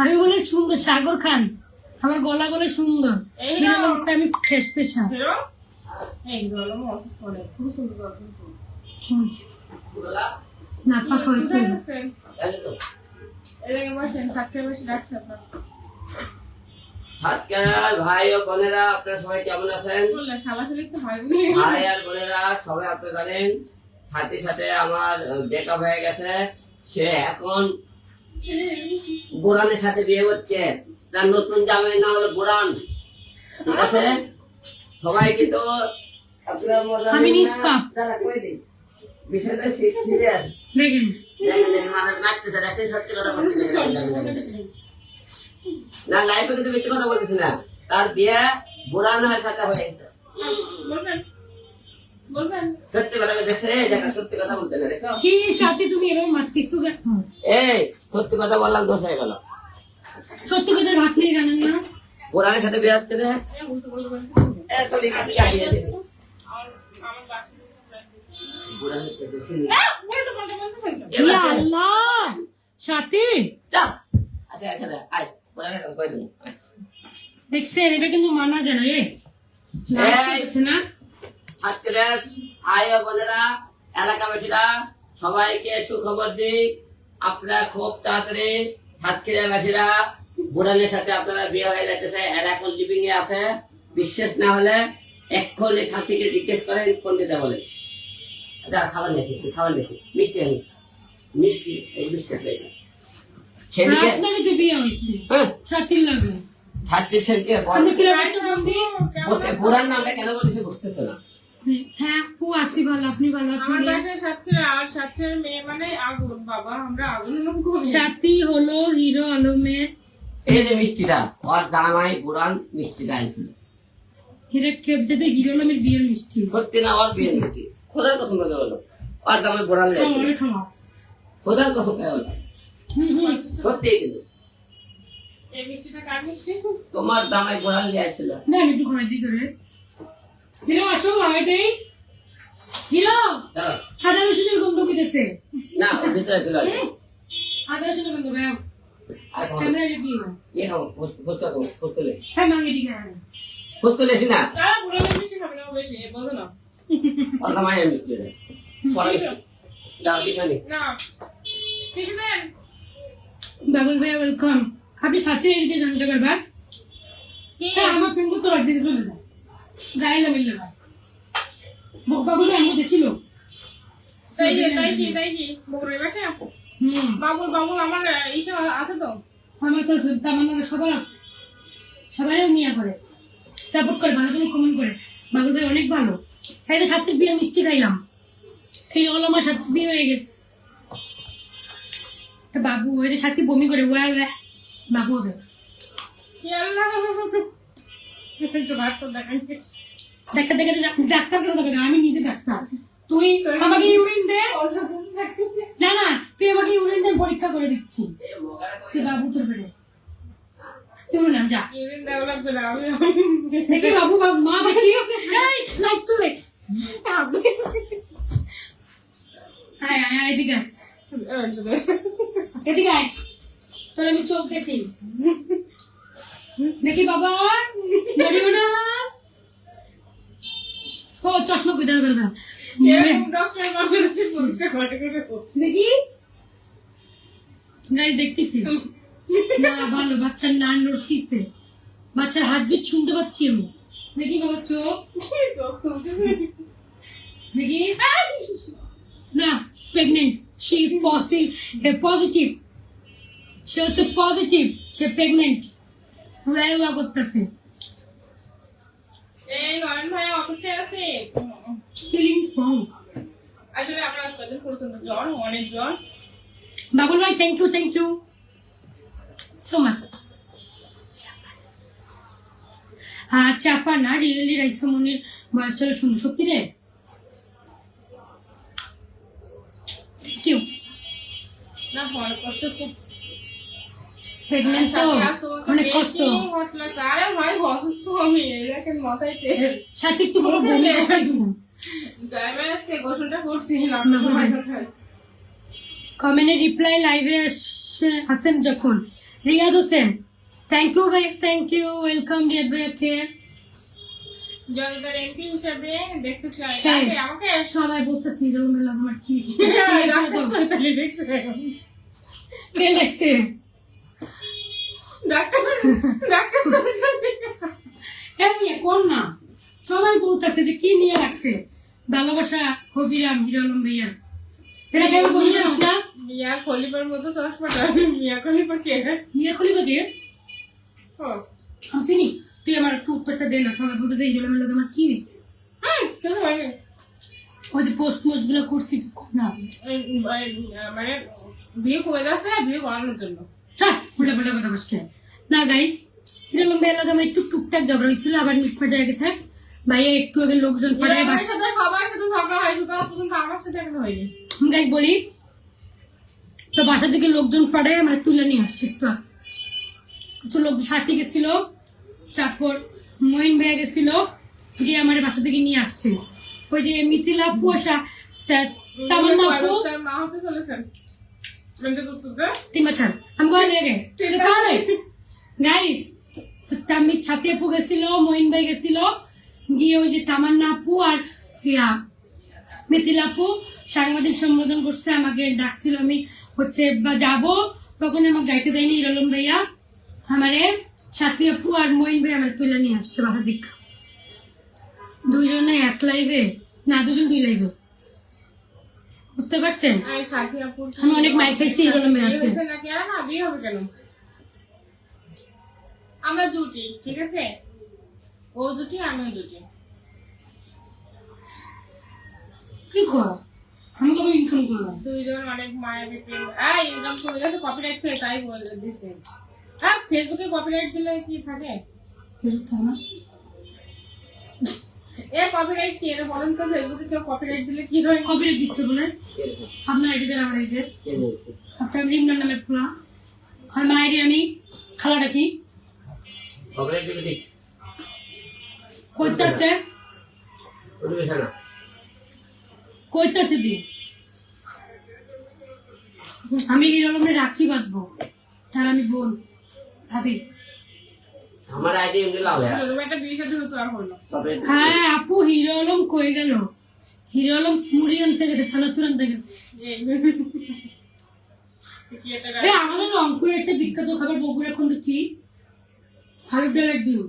আমি বলে সুন্দর, সাগর খান আমার গলা বলে সুন্দর। এই এই নাও। নামটা আমি ফেস পেশা হেরো এই গলা মসস করে খুব সুন্দর কিন্তু। শুনছি বলা না পাক হইতো। কোথায় গেছেন? জানো তো এদিকে বসেন, সাক্ষী বেশি ডাকছে আপনার। সাতকার ভাই ও বোনেরা, আপনারা সবাই কেমন আছেন? বললেন শালাশালি তো হয় নি। ভাই আর বোনেরা সবাই আপনারা জানেন, সাথে সাথে আমার ব্রেকআপ হয়ে গেছে। সে এখন বুড়ানের সাথে বিয়ে করছে। তার নতুন জামাইয়ের নাম হলো বুড়ান, ঠিক আছে? সবাই কিন্তু আপনারা মজা আমি নেবেন না। নিষ্পাপ। দাঁড়া, কই দিই। বিষয়টা সিরিয়াস। দেখেন দেখেন দেখেন, মানে মারতেছে, দেখেন সত্যি কথা বলতে দেখেন, দেখেন, দেখেন, দেখেন। না লাইফে কিন্তু মিথ্যে কথা বলতেছি না। তার বিয়ে বুড়ানের সাথে হয়ে গেছে। বলবেন বলবেন সত্যি কথা দেখছে, এই দেখা সত্যি কথা বলতে না, দেখো? ছি সাথে তুমি এরকম মারতেছো কেন? এই সত্যি কথা বললাম, দোষ হয়ে গেল। সত্যি কথা ভাত নেই জানেন না? বুড়ানের সাথে বিয়ে হচ্ছে রে। উল্টো বলতে বলতে এত লিখে আইডিয়া দিছে। আমার বাসা বুড়ানের সাথে বেশি নেই। উল্টো পাল্টা বলতেছেন কেন? ইয়া আল্লাহ সাথে যা। আচ্ছা আচ্ছা যা, আয় বুড়ানের সাথে কই দেবো। দেখছেন এটা কিন্তু মানা যায় না রে। লাগছে না? আজকের ভাই ও বোনেরা, এলাকাবাসীরা সবাইকে সুখবর দিই। আপনারা খুব তাড়াতাড়ি সাতক্ষীরাবাসীরা বুড়ানের সাথে আপনারা বিয়ে হয়ে যাইতেছে। এরা এখন লিভিং এ আছে। বিশ্বাস না হলে এক্ষুনি সাথীকে জিজ্ঞেস করেন, ফোন দিতে বলেন। দাঁড়া, খাবার নিয়েছি, খাবার নিয়েছি, মিষ্টি আনি, মিষ্টি, এই মিষ্টি খাই না। সেদিকে আপনারই তো বিয়ে হয়েছে হ্যাঁ, সাথীর লাগে। ছাত্রী সেদিকে আপনি কি রাখতে পারবি? বুড়ার নামটা কেন বলেছে বুঝতেছে না। হ্যাঁ আপু আসি ভালো, আপনি ভালো আছেন? আমার বাসায় সাতক্ষীরা, আর সাতক্ষীরার মেয়ে মানে আগুন। বাবা আমরা আগুন করি। সাথী হলো হিরো আলমের। এই যে মিষ্টিটা, ওর দামাই বুড়ান মিষ্টিটা আনছিল। হিরো কেবদেতে হিরো আলমের বিয়ের মিষ্টি। সত্যি না, ওর বিয়ে মিষ্টি খোদার কসম করে বলো, ওর দামাই বুড়ান খাওয়া খাওয়া। খোদার কসম করে বলো, সত্যি কিন্তু এই মিষ্টিটা কার মিষ্টি? তোমার দামাই বুড়ান নিয়ে আসছিল। না আমি একটু খাওয়াই দিই করে। হিরো আসো খাওয়াই দেই। হিরো দাঁড়াও। আদা রসুনের গন্ধ পেতেছে। না, ওর ভিতরে ছিল আর কি। আদা রসুনের গন্ধ গাও। আর খাবো না। ক্যামেরা কি হয়? ইয়ে খাবো, ফুসতে লেছি, হ্যাঁ মাঙ্গি দিকে আয়। ফুসতে লেছি না, তারা পুরানো মিষ্টি খাবে না বেশি, বোঝো না? ওর দামাই মিষ্টি রে। পরে যাও দিখানি। না কিছু দেন। বাবুল ভাই ওয়েলকাম। আপনি সাথে এদিকে জানতে পারবেন? হ্যাঁ আমার পেন্টু তো রাখতে চলে যায়। গাইলা মিললে ভাই। বাবুল ভাই আমার ছিল। তাই কি বগুড়ার বাসায়? বাবুল বাবুল আমার ইসে আছে তো। আমার তো তামান্না সবার আছে। সবাই নিয়ে করে সাপোর্ট করে, ভালো করে কমেন্ট করে। বাবুল ভাই অনেক ভালো। হ্যাঁ এটা সাথে বিয়ে মিষ্টি খাইলাম। এই হলো আমার সাথে বিয়ে হয়ে গেছে। তা বাবু এদের সাথে বমি করে ওয়া বাবু হবে। কি আল্লাহ তো দেখেন ডাক্তার দেখাতে ডাক্তার কেন যাবে না? আমি নিজে ডাক্তার। তুই আমাকে ইউরিন দে, জানা তুই আমাকে ইউরিন দে, পরীক্ষা করে দিচ্ছি। তুই বাবু তোর বেড়ে তুই না যা ইউরিন দেওয়া লাগবে না। আমি দেখি বাবু বাবু মা দেখি লাইট চলে। হ্যাঁ হ্যাঁ এদিকে আয়। এদিকে আয়, তোর আমি চোখ দেখি। দেখি বাবা নড়িও না। ও চশমা কোথায় দাদা ডক্টর বাবুর্চি পরিষ্কার করে দেখি গাইস দেখতেছি না ভালো। বাচ্চার নান নড়তিছে, বাচ্চার হার্টবিট শুনতে পাচ্ছি আমি। দেখি বাবা চোখ দেখি না প্রেগনেন্ট। শি ইজ পজিটিভ, সে হচ্ছে পজিটিভ, সে প্রেগনেন্ট। ওয়া করতেছে এই নয়ন ভাই অপেক্ষায় আছে। ফিলিং পং। আসলে আমরা আজকাল প্রচন্ড জ্বর, অনেক জ্বর। বাবুল ভাই থ্যাংক ইউ so much. চাপা না রিয়েলি রাইসামনির বয়সটা সুন্দর সত্যি রে। Thank you. না বড় কষ্ট প্রেগনেন্ট তো অনেক কষ্ট। আরে ভাই অসুস্থ আমি এই দেখেন মাথায় তেল সাথে একটু বড় বমি হয়েছে। ড্রাইভার আজকে গোসলটা করছি কমেন্টে রিপ্লাই লাইভে আসেন যখন। রিয়াদ হোসেন থ্যাংক ইউ ভাই, থ্যাংক ইউ, ওয়েলকাম রিয়াদ ভাইকে। জয়দার এমপি হিসাবে দেখতে চাই হ্যাঁ, আমাকে সবাই বলতেছি আমার কি দেখছে কে লাগছে ডাক্তার ডাক্তার কোন না, সবাই বলতেছে যে কি নিয়ে রাখছে ভালোবাসা হবিরাম হিরো আলম ভাইয়া। এটা কেউ বলি জানিস না? মিয়া খলিফার মতো চশমাটা মিয়া খলিফা কে? মিয়া খলিফা কে? ও আমি চিনি। তুই আমার একটু উত্তরটা দে না। সবাই বলতেছে হিরো আলমের লোক আমার কি হয়েছে? ওই যে পোস্ট মোস্ট গুলো করছি না মানে বিয়ে করে যাচ্ছে বিয়ে করানোর জন্য। উল্টা পাল্টা কথা বসছে না গাইস। হিরো আলম ভাইয়ের লোক আমার একটু টুকটাক ঝগড়া হয়েছিল, আবার মিটফাট হয়ে গেছে। ভাইয়া একটু আগে লোকজন পাঠায় সবার সাথে ঝগড়া হয়, শুধু আমার সাথে এখন হয়নি। গাইস বলি তো, বাসা থেকে লোকজন পাঠায় আমার তুলে নিয়ে আসছে। একটু কিছু লোক সাথে গেছিল, তারপর মহিন ভাইয়া গেছিল, গিয়ে আমার বাসা থেকে নিয়ে আসছে। ওই যে মিথিলা পোষা তামান্না আপু মা হতে চলেছেন 3 বছর আমি গোয়া লেগে গাইস। তামির ছাতি আপু গেছিল, মহিন ভাই গেছিল, গিয়ে ওই যে তামান্না আপু আর মিথিলা আপু সাংবাদিক সম্বোধন করছে, আমাকে ডাকছিল। আমি হচ্ছে বা যাবো, তখন আমাকে যাইতে দেয়নি হিরো আলম ভাইয়া। আমারে সাথী আপু আর মহিন ভাই আমার তুলে নিয়ে আসছে বাসা দিক। দুইজনে এক লাইভে না, দুজন 2 লাইভে, বুঝতে পারছেন? আমি অনেক মাইক খাইছি হিরো আলম ভাইয়ার হাতে। না বিয়ে হবে কেন? আমরা জুটি, ঠিক আছে? ও জুটি আমিও জুটি। কি করা আমি কবে ইনকাম করলাম? দুইজন অনেক মায়াবী প্রেম। ইনকাম করে গেছে কপিরাইট পেয়ে, তাই বলে দিছে। ফেসবুকে কপিরাইট দিলে কি থাকে? কপিরাইট কি এটা বলেন তো? ফেসবুকে কেউ কপিরাইট দিলে কি হয়? কপিরাইট দিচ্ছে বলে আপনার আইডি দেন, আমার আইডি আপনার নিম্ন নামের পুরা আর মায়েরই আমি খালা ডাকি কইতাছে কইতাছে দি আমি হিরো আলমের রাখি বাঁধবো, তার আমি বল ভাবি আমার আইডি এমনি লাল একটা বিয়ে সাথে হতো আর হলো। হ্যাঁ আপু হিরো আলম কই গেল? হিরো আলম মুড়ি আনতে গেছে, সানাসুর আনতে গেছে। আমাদের রংপুরের একটা বিখ্যাত খাবার বগুড়া এখন তো কি হালুর ডালের ডিম।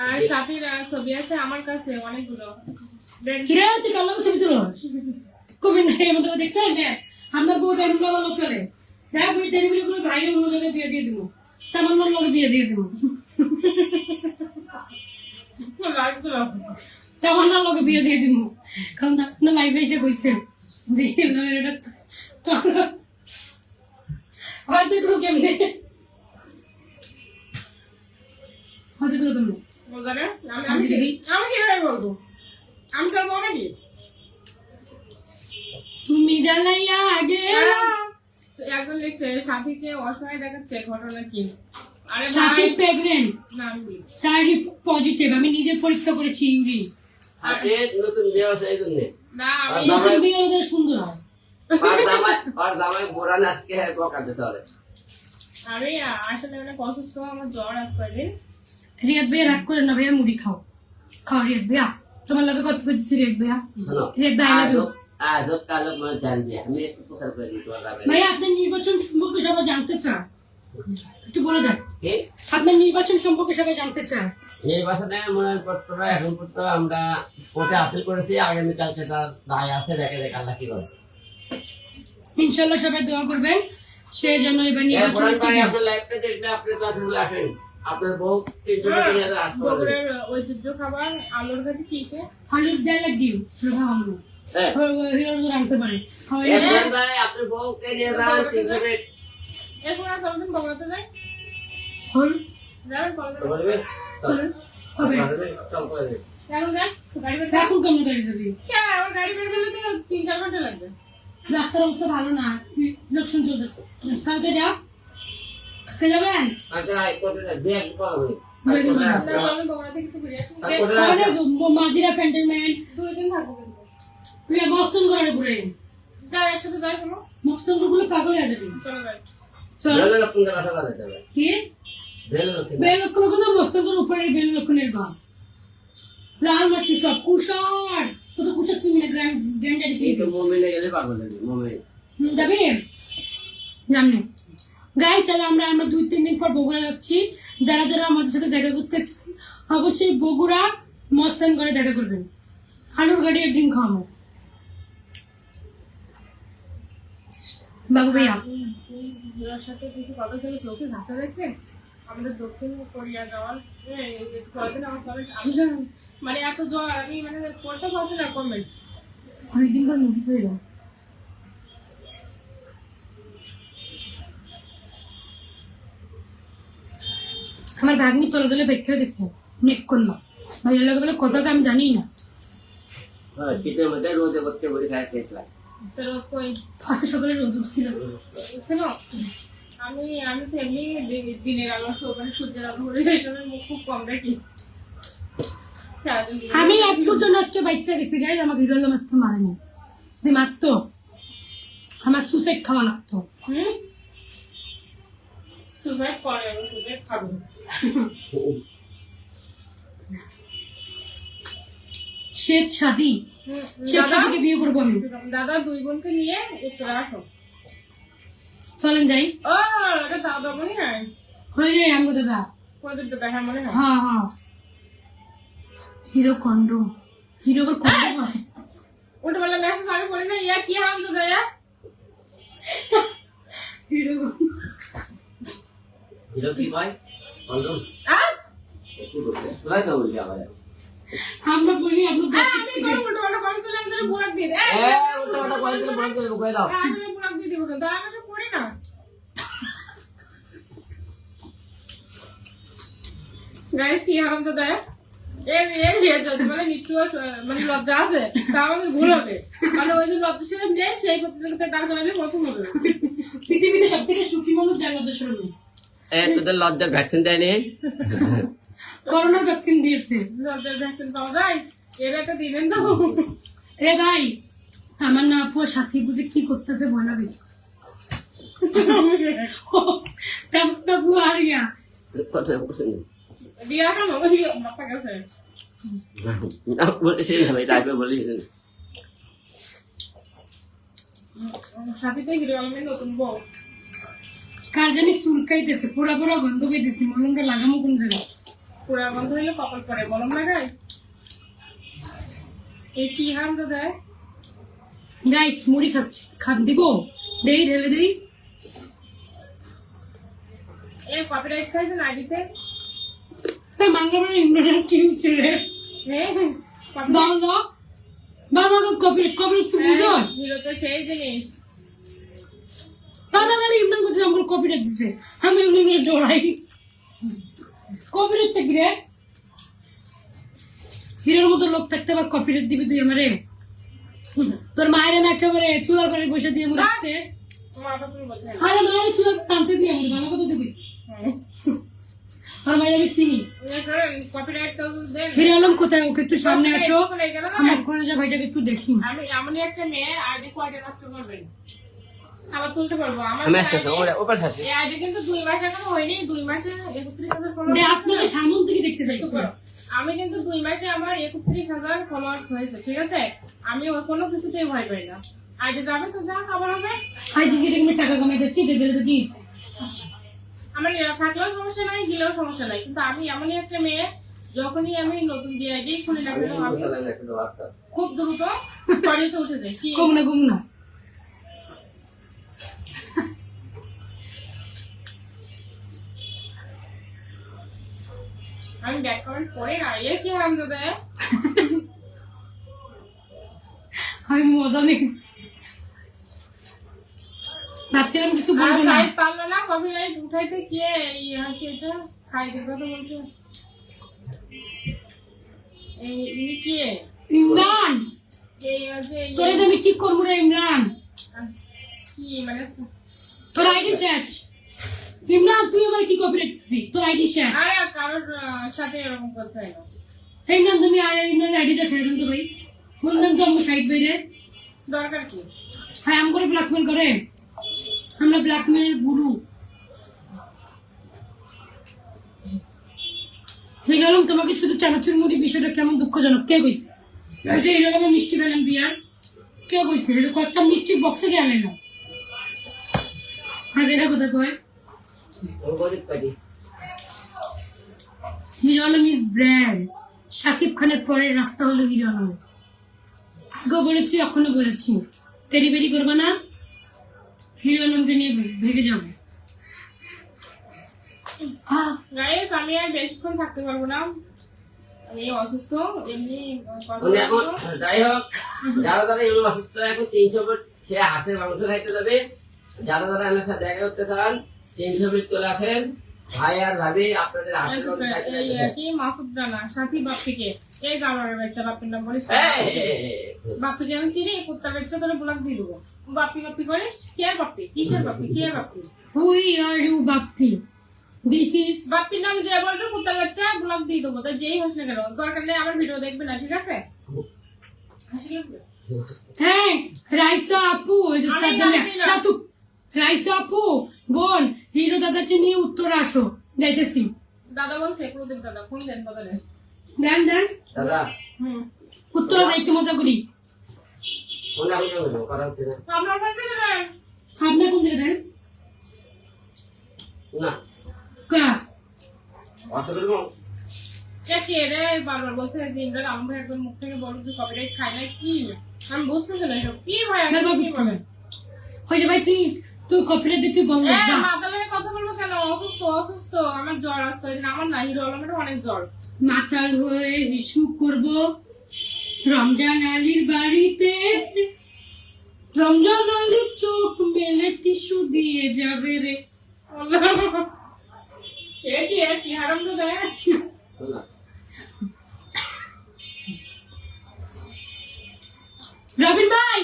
আর সাথীর ছবি আছে আমার কাছে অনেকগুলো। কিরা তুই কালো ছবি তুলো কবি না এর মতো দেখছেন? আমরা বউ টাইমগুলো ভালো চলে। দেখ ওই টাইমগুলো করে ভাইরে অন্য জায়গায় বিয়ে দিয়ে দিব, তামান্নার লোক বিয়ে দিয়ে দিব, তামান্নার লোক বিয়ে দিয়ে দিব। কারণ আপনার লাইফে এসে কইছে যে এটা হয়তো একটু কেমনে হয়তো একটু কেমনে আমি কিভাবে বলবো? আমি চাইবো নাকি? তুমি জ্বালাইয়া আগে একজন লিখছে সাথীকে অসহায় দেখাচ্ছে, ঘটনা কি? আরে সাথী প্রেগনেন্ট, না আমি বলি তার পজিটিভ। আমি নিজে পরীক্ষা করেছি ইউরিন। আজকে নতুন বিয়ে হচ্ছে এই জন্য না আমি নতুন বিয়ে ওদের সুন্দর হয়। আর জামাই বোরা নাচকে বকাতে চলে। আমি আসলে অনেক অসুস্থ, আমার জ্বর আছে কয়েকদিন। রিয়াদ ভাইয়া রাগ করে না, ভাইয়া মুড়ি খাও খাও। রিয়াদ ভাইয়া তোমার লগে কথা বলছি। রিয়াদ ভাইয়া, রিয়াদ ভাই আই লাভ ইউ। ভাইয়া আপনার নির্বাচন সম্পর্কে সবাই জানতে চায়, একটু বলে দেন। আপনার নির্বাচন সম্পর্কে সবাই জানতে চায়। নির্বাচনের মনোনয়নপত্র এখন পর্যন্ত আমরা কোর্টে আপিল করেছি। আগামীকালকে তার রায় আছে, দেখে দেখে আল্লাহ কি করে। ইনশাল্লাহ সবাই দোয়া করবেন সে যেন এবার নির্বাচন। আপনার লাইফটা দেখলে আপনি তো আসেন, আপনার বউ বগুড়ার ঐতিহ্য খাবার আলুর ঘাটি কিসে আলুর ডালের ডিম আনতে পারে। আপনার বউকে নিয়ে যান এরপর আর চলবেন বগুড়াতে যাই হল যাবেন কলেজে বলবে চলেন হবে চল করে এখন যান গাড়ি বের এখন কেমন গাড়ি যাবি কে আমার গাড়ি বের করলে তো 3-4 ঘন্টা লাগবে রাস্তার অবস্থা ভালো না ইলেকশন চলতেছে কালকে যাও কালকে যাবেন আচ্ছা কোটে ব্যাগ পাবে না আমি বগুড়া থেকে একটু ঘুরে আসি মাঝিরা ক্যান্টনমেন্ট 2 দিন থাকবো কিন্তু তুই বস্তন করার উপরে যাই একসাথে যাই শোনো মস্তন গুলো পাগল হয়ে যাবে চলো যাই চল বেল লক্ষণ কথা বলা যাবে কি বেল লক্ষণ বেলক্ষণ কোনো মস্তকের উপরে বেলক্ষণের বাপ লাল মাটি সব কুষার তো কুষার তুমি না গ্র্যান্ডারি ছিল তো মোমেনে গেলে পাগল হবে মোমেনে যাবে জানি গাইস তাহলে আমরা 2-3 দিন পর বগুড়া যাচ্ছি যারা যারা আমাদের সাথে দেখা করতে চান অবশ্যই বগুড়া মস্তান করে দেখা করবেন আলুর গাড়ি ডিম খাওয়াবো বাবু ভাইয়া ওর সাথে কিছু কথা ছিল চোখে ঝাঁকা দেখছেন আমাদের দক্ষিণ কোরিয়া যাওয়ার কয়েকদিন আমার কলেজ আমি মানে এত জ্বর আমি মানে পড়তে পারছি না কমে অনেকদিন পর মুভি হয়ে গেল আমার ভাগ্নি তলে তলে বেঁচে গেছে মেক করলো ভাইয়ের লোক বলে কথাটা আমি জানি না হ্যাঁ শীতের মধ্যে রোদে করতে বলি খাই খেয়েছিলাম তোর কই ফাঁসে সকালে রোদ উঠছিল বুঝছিল আমি তো এমনি দিনের আলো মানে সূর্যের আলো হলে এইসবের মুখ খুব কম দেখি আমি একটু জন আসতে বাচ্চা গেছি গাইজ আমাকে হিরোল মাছ তো মারেনি যে মারতো আমার সুসাইড খাওয়া লাগতো সুসাইড করে আমি সুসাইড খাবো শেখ শাদি শেখ শাদিকে বিয়ে করবো আমি দাদা 2 বোনকে নিয়ে উত্তরে আসো চলেন যাই ও এটা দাদা মনে হয় হয়ে যায় আমি দাদা কোনদিন তো দেখা মনে হয় হ্যাঁ হ্যাঁ হিরো কন্ডম হিরো কন্ডম হয় ওটা বলে মেসেজ আমি করি না ইয়া কি হাম তো দয়া হিরো হিরো কি ভাই বন্ধু আ একটু বলতে তোলাই তো বলি আবার আমরা বলি আপনার আমি কোন ওটা ওটা কম করলাম তোর বুড়াক দিয়ে দে এ ওটা ওটা কয়েক দিন বন্ধ করে রুকাই দাও আসলে বুড়াক দিয়ে দিব কিন্তু আমি সব করি না গাইস কি হারাম তো দয়া মানে নিত্য মানে লজ্জা আছে তা আমাদের ভুল হবে মানে ওই যে লজ্জাশীল নেই সেই প্রতিযোগিতায় দাঁড় করালে প্রথম হবে পৃথিবীতে সব থেকে সুখী মানুষ জানাতে শুরু তোদের লজ্জার ভ্যাকসিন দেয়নি করোনার ভ্যাকসিন দিয়েছে লজ্জার ভ্যাকসিন পাওয়া যায় এর একটা দিবেন তো এ ভাই আমার না আপু সাথী বুঝে কি করতেছে বলাবি তেমন আপু হারিয়া কথা পছন্দ বিয়া কেন মাথা গেছে বলেছি না টাইপে বলেছি সাথীতে হিরো আলমের নতুন বউ কার জানি চুলকাইতেছে পোড়া পোড়া গন্ধ পেয়েছি মলমটা লাগামো কোন জায়গায় পুরা বন্ধ হইলে কপাল পরে মলম লাগায় এই কি হাম তো দেয় গাইস মুড়ি খাচ্ছি খাপ দিব দেই ঢেলে দেই এই কপিরাইট খাইছেন আইডিতে বাংলা ইংরেজি কি হচ্ছে রে বাংলা বাংলা কপি কপি তুই বুঝো হিরো তো সেই জিনিস বাংলা গালি ইমরান করতে আমার কপিরাইট দিছে আমি এমনি ডরাই কপিরাইট কি রে হিরোর মতো লোক থাকতে আবার কপিরাইট দিবি তুই আমারে তোর মায়ের না একেবারে চুলার পাড়ে বসে দিয়ে রাখতে তোমার পছন্দ বলতে আরে মায়ের চুলার টানতে দিয়ে আমাদের ভালো কথা দিবি আর মায়ের আমি চিনি কপিরাইট তো দেন ফিরে এলাম কোথায় ওকে একটু সামনে আসো আমার করে যা ভাইটাকে একটু দেখি আমি এমনই একটা মেয়ে আইডি কয়টা নষ্ট করবেন আবার তুলতে পারবো আমার আমি আসতেছি ওপার আছে এই আইডি কিন্তু 2 মাস এখনো হয়নি 2 মাসে 31,000 ফলোয়ার দে আপনাকে সামন থেকে দেখতে চাই আমি কিন্তু 2 মাসে আমার 31,000 ফলোয়ার্স হয়েছে ঠিক আছে আমি ওই কোনো কিছুতেই ভয় পাই না আইডি যাবে তো যা আবার হবে আই দিকে দেখবে টাকা কামাইতেছি দে দিলে তো দিস আমার থাকলেও সমস্যা নাই গেলেও সমস্যা নাই কিন্তু আমি এমনই একটা মেয়ে যখনই আমি নতুন যে আইডি খুলে না কেন আমি খুব দ্রুত পরিতে উঠে যাই কি কম না আমি ব্যাক কমেন্ট পড়ে না এ কি হারাম দাদা আমি মজা নেই ভাবছিলাম কিছু বলবে না সাইড পারলো না কপিরাইট উঠাইতে কে এই আছে এটা সাইডের কথা বলছে এই ইনি কে ইমরান এই আছে তোরে তো আমি কি করবো রে ইমরান কি মানে তোর আইডি শেষ ইমরান তুই আমার কি কপিরাইট দিবি তোর আইডি শেষ আরে কারোর সাথে এরকম করতে হয় না ইমরান তুমি ইমরান আইডি দেখাই দেন তো ভাই ফোন দেন তো আমার সাইড বাইরে দরকার কি হ্যাঁ আম করে ব্ল্যাকমেল করে আমরা ব্ল্যাকমেলের গুরু হিলালম তোমাকে শুধু চানাচুর মুড়ি বিষয়টা কেমন দুঃখজনক কে কইছে ওই যে হিলালমের মিষ্টি পেলাম বিয়ার কে কইছে এটা কয়েকটা মিষ্টি বক্সে গেলে না আজ এটা কোথায় কয় hero Alam is brand Shakib খানের পরে রাস্তা হলো হিরো আলম আগেও বলেছি এখনো বলেছি তেরি বেরি করবে না হিরো আলমকে নিয়ে ভেগে যাবে গাইস আমি আর বেশিক্ষণ থাকতে পারবো না আমি অসুস্থ এমনি উনি এখন যাই হোক যারা যারা এগুলো অসুস্থ এখন 300 ফুট সে হাঁসের মাংস খাইতে যাবে যারা যারা আমার সাথে দেখা করতে চান 300 ফুট চলে আসেন ভাই আর ভাবি আপনাদের হাঁসের মাংস খাইতে এই যাবে কি মাসুদ রানা সাথী বাপ্পিকে এই গাওয়ার বাচ্চা বাপ্পির নাম বলিস বাপ্পিকে আমি চিনি কুত্তা বাচ্চা তোরে ব্লক দিয়ে দেবো বাপ্পি বাপ্পি করিস কে বাপ্পি কিসের বাপ্পি কে Bappi who are you Bappi this is বাপ্পির নাম যে বলবে কুত্তা বাচ্চা ব্লক দিয়ে দেবো তো যেই হোস না কেন দরকার নেই আমার ভিডিও দেখবে না ঠিক আছে হাসি লাগছে হ্যাঁ রাইসা আপু ওই যে আমি সাদা জানি না। চুপ রাইসা আপু বোন হিরো দাদাকে নিয়ে উত্তর আসো যাইতেছি দাদা বলছে প্রদীপ দাদা ফোন দেন বদলে দেন দেন দাদা উত্তরে যাইতে মজা করি ফোন আমি যাবো কথা হচ্ছে না আপনার ফোন থেকে দেন আপনার কোন দিকে দেন না কা অসুবিধা কে রে বারবার বলছে যে ইমরান আলম ভাই একদম মুখ থেকে বলো যে কপিরাইট খায় না কি আমি বুঝতেছি না এসব কি ভাই কি বলে হয়ে ভাই তুই তুই কপিরাইট দিয়ে তুই বল মাতালের কথা বলবো কেন অসুস্থ অসুস্থ আমার জ্বর আসছে আমার না হিরো আলমের অনেক জ্বর মাতাল হয়ে ইস্যু করব রমজান আলীর বাড়িতে রমজান আলীর চোখ মেলে টিস্যু দিয়ে যাবে রে কি হারাম তো দেয় রবিন ভাই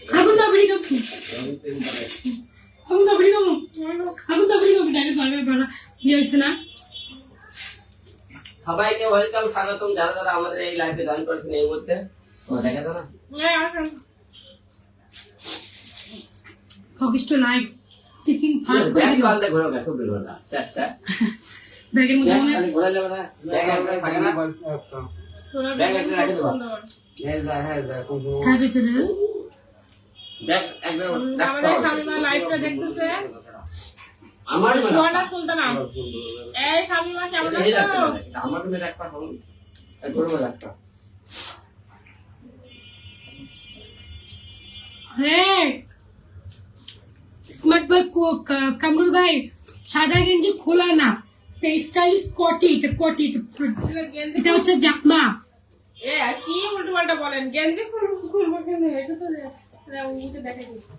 আগুন দাবড়ি কাম আগুন দাবড়ি কাম ডাইরেক্ট বারবার বাড়া ইয়ে হয়েছে না সবাইকে ওয়েলকাম স্বাগতম যারা যারা আমাদের এই লাইভে জয়েন করেছেন এই মুহূর্তে ও দেখা যায় না অগস্ট লাইভ চিসিং ফাল করে ব্যাগ দিল পাল্টে ঘোরো গেছে বিলটা চেষ্টা ব্যাগের মধ্যে ব্যাগ মনে খালি ঘোরালে না ব্যাগ একবার থাকে না ব্যাগ একটা রাখে দেবো খাই গেছে রে ব্যাগ একবার আমাদের স্বামীমা লাইভটা দেখতেছে আমার সোহানা সুলতানা এই স্বামীমা কেমন আছো আমার তুমি একটা ফোন করব একটা হ্যাঁ স্মার্ট ভাই কামরুল ভাই সাদা গেঞ্জি খোলা না স্টাইলিশ কোটি এটা হচ্ছে জাকমা এ কি উল্টো পাল্টা বলেন গেঞ্জি খুলবো কেন এটা তো উঠে দেখে দিচ্ছি